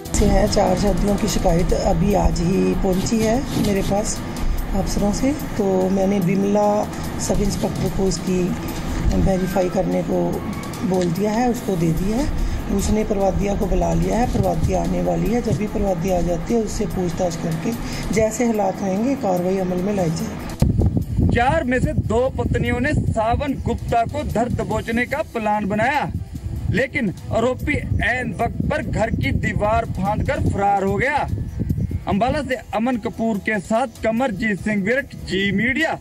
4 शादियों की शिकायत अभी आज ही पहुंची है मेरे पास अफसरों से, तो मैंने बिमला सब इंस्पेक्टर को इसकी वेरीफाई करने को बोल दिया है, उसको दे दिया है। उसने प्रवादिया को बुला लिया है, प्रवादिया आने वाली है। जब भी प्रवादिया आ जाती है उससे पूछताछ करके जैसे हालात रहेंगे कार्रवाई अमल में लाई जाएगी। 4 में से 2 पत्नियों ने सावन गुप्ता को धर दबोचने का प्लान बनाया, लेकिन आरोपी ऐन वक्त पर घर की दीवार फांदकर फरार हो गया। अंबाला से अमन कपूर के साथ कमरजीत सिंह विरक, जी मीडिया।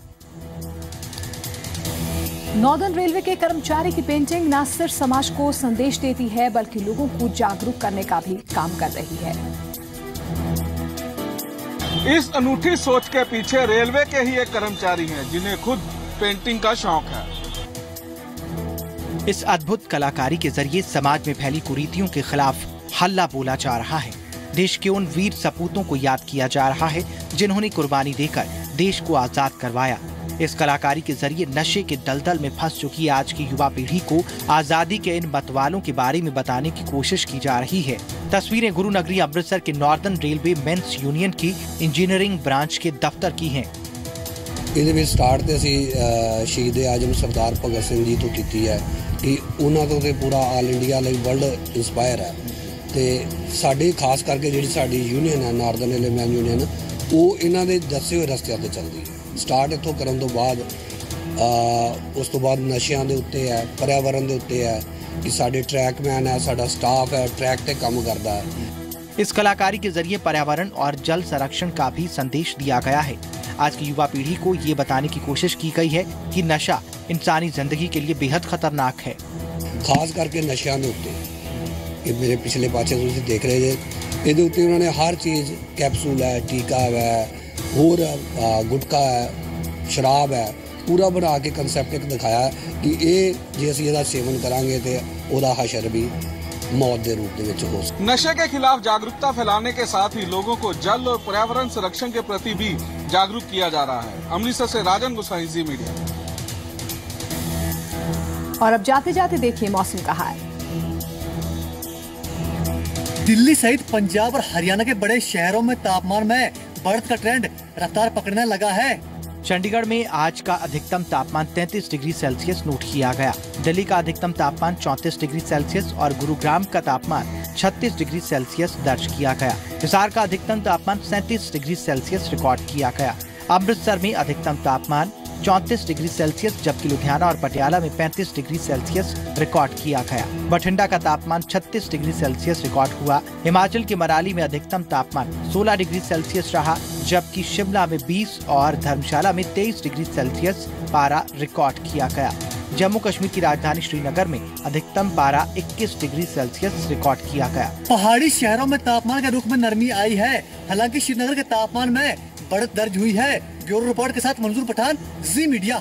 नॉर्दर्न रेलवे के कर्मचारी की पेंटिंग न सिर्फ समाज को संदेश देती है बल्कि लोगों को जागरूक करने का भी काम कर रही है। इस अनूठी सोच के पीछे रेलवे के ही एक कर्मचारी हैं जिन्हें खुद पेंटिंग का शौक है। इस अद्भुत कलाकारी के जरिए समाज में फैली कुरीतियों के खिलाफ हल्ला बोला जा रहा है। देश के उन वीर सपूतों को याद किया जा रहा है जिन्होंने कुर्बानी देकर देश को आजाद करवाया। इस कलाकारी के जरिए नशे के दलदल में फंस चुकी आज की युवा पीढ़ी को आजादी के इन मतवालों के बारे में बताने की कोशिश की जा रही है। तस्वीरें गुरु नगरी अमृतसर के नॉर्दर्न रेलवे मेंस यूनियन की इंजीनियरिंग ब्रांच के दफ्तर की हैं। ਇਹਦੇ ਵਿੱਚ ਸਟਾਰਟ ਤੇ ਅਸੀਂ ਸ਼ਹੀਦ ਆਜਮ ਸਰਦਾਰ ਭਗਤ ਸਿੰਘ ਜੀ ਤੋਂ ਕੀਤੀ ਹੈ ਕਿ ਉਹਨਾਂ ਤੋਂ ਤੇ ਪੂਰਾ ਆਲ ਇੰਡੀਆ ਲਈ ਵਰਲਡ ਇੰਸਪਾਇਰ ਹੈ ਤੇ ਸਾਡੀ ਖਾਸ ਕਰਕੇ ਜਿਹੜੀ ਸਾਡੀ ਯੂਨੀਅਨ ਹੈ ਨਾਰਦਰਨ ਰੇਲਵੇ ਮੈਨ ਯੂਨੀਅਨ ਉਹ ਇਹਨਾਂ ਦੇ ਦੱਸੇ ਹੋਏ ਰਸਤਿਆਂ ਤੇ ਚੱਲਦੀ ਹੈ। ਸਟਾਰਟ ਇੱਥੋਂ ਕਰਨ ਤੋਂ ਬਾਅਦ ਉਸ ਤੋਂ ਬਾਅਦ ਨਸ਼ਿਆਂ ਦੇ ਉੱਤੇ ਹੈ, पर्यावरण ਦੇ ਉੱਤੇ ਹੈ कि साढ़े ट्रैकमैन है, साढ़ा स्टाफ है, ट्रैक पे काम करता है। इस कलाकारी के जरिए पर्यावरण और जल संरक्षण का भी संदेश दिया गया है। आज की युवा पीढ़ी को ये बताने की कोशिश की गई है कि नशा इंसानी जिंदगी के लिए बेहद खतरनाक है। खास करके नशा के उत्ते ये मेरे पिछले पासे तुसीं देख रहे जे ਇਹਦੇ ਉੱਤੇ उन्होंने हर चीज़ कैप्सूल है, टीका है, होर गुटका है, शराब है, पूरा बना के कंसैप्ट एक दिखाया कि ये जे असीं इहदा सेवन करांगे तो उहदा हशर भी मौत के रूप में हो सकता। नशे के खिलाफ जागरूकता फैलाने के साथ ही लोगों को जल और पर्यावरण संरक्षण के प्रति भी जागरूक किया जा रहा है। अमृतसर से राजन गोसाई, जी मीडिया। और अब जाते जाते देखिए मौसम का हाल। दिल्ली सहित पंजाब और हरियाणा के बड़े शहरों में तापमान में बढ़त का ट्रेंड रफ्तार पकड़ने लगा है। चंडीगढ़ में आज का अधिकतम तापमान 33 डिग्री सेल्सियस नोट किया गया। दिल्ली का अधिकतम तापमान 34 डिग्री सेल्सियस और गुरुग्राम का तापमान 36 डिग्री सेल्सियस दर्ज किया गया। हिसार का अधिकतम तापमान 37 डिग्री सेल्सियस रिकॉर्ड किया गया। अमृतसर में अधिकतम तापमान 34 डिग्री सेल्सियस जबकि लुधियाना और पटियाला में 35 डिग्री सेल्सियस रिकॉर्ड किया गया। बठिंडा का तापमान 36 डिग्री सेल्सियस रिकॉर्ड हुआ। हिमाचल के मनाली में अधिकतम तापमान 16 डिग्री सेल्सियस रहा जबकि शिमला में 20 और धर्मशाला में 23 डिग्री सेल्सियस पारा रिकॉर्ड किया गया। जम्मू कश्मीर की राजधानी श्रीनगर में अधिकतम पारा 21 डिग्री सेल्सियस रिकॉर्ड किया गया। पहाड़ी शहरों में तापमान के रुख में नरमी आई है, हालांकि श्रीनगर के तापमान में बढ़त दर्ज हुई है। ब्यूरो रिपोर्ट के साथ मंजूर पठान, जी मीडिया।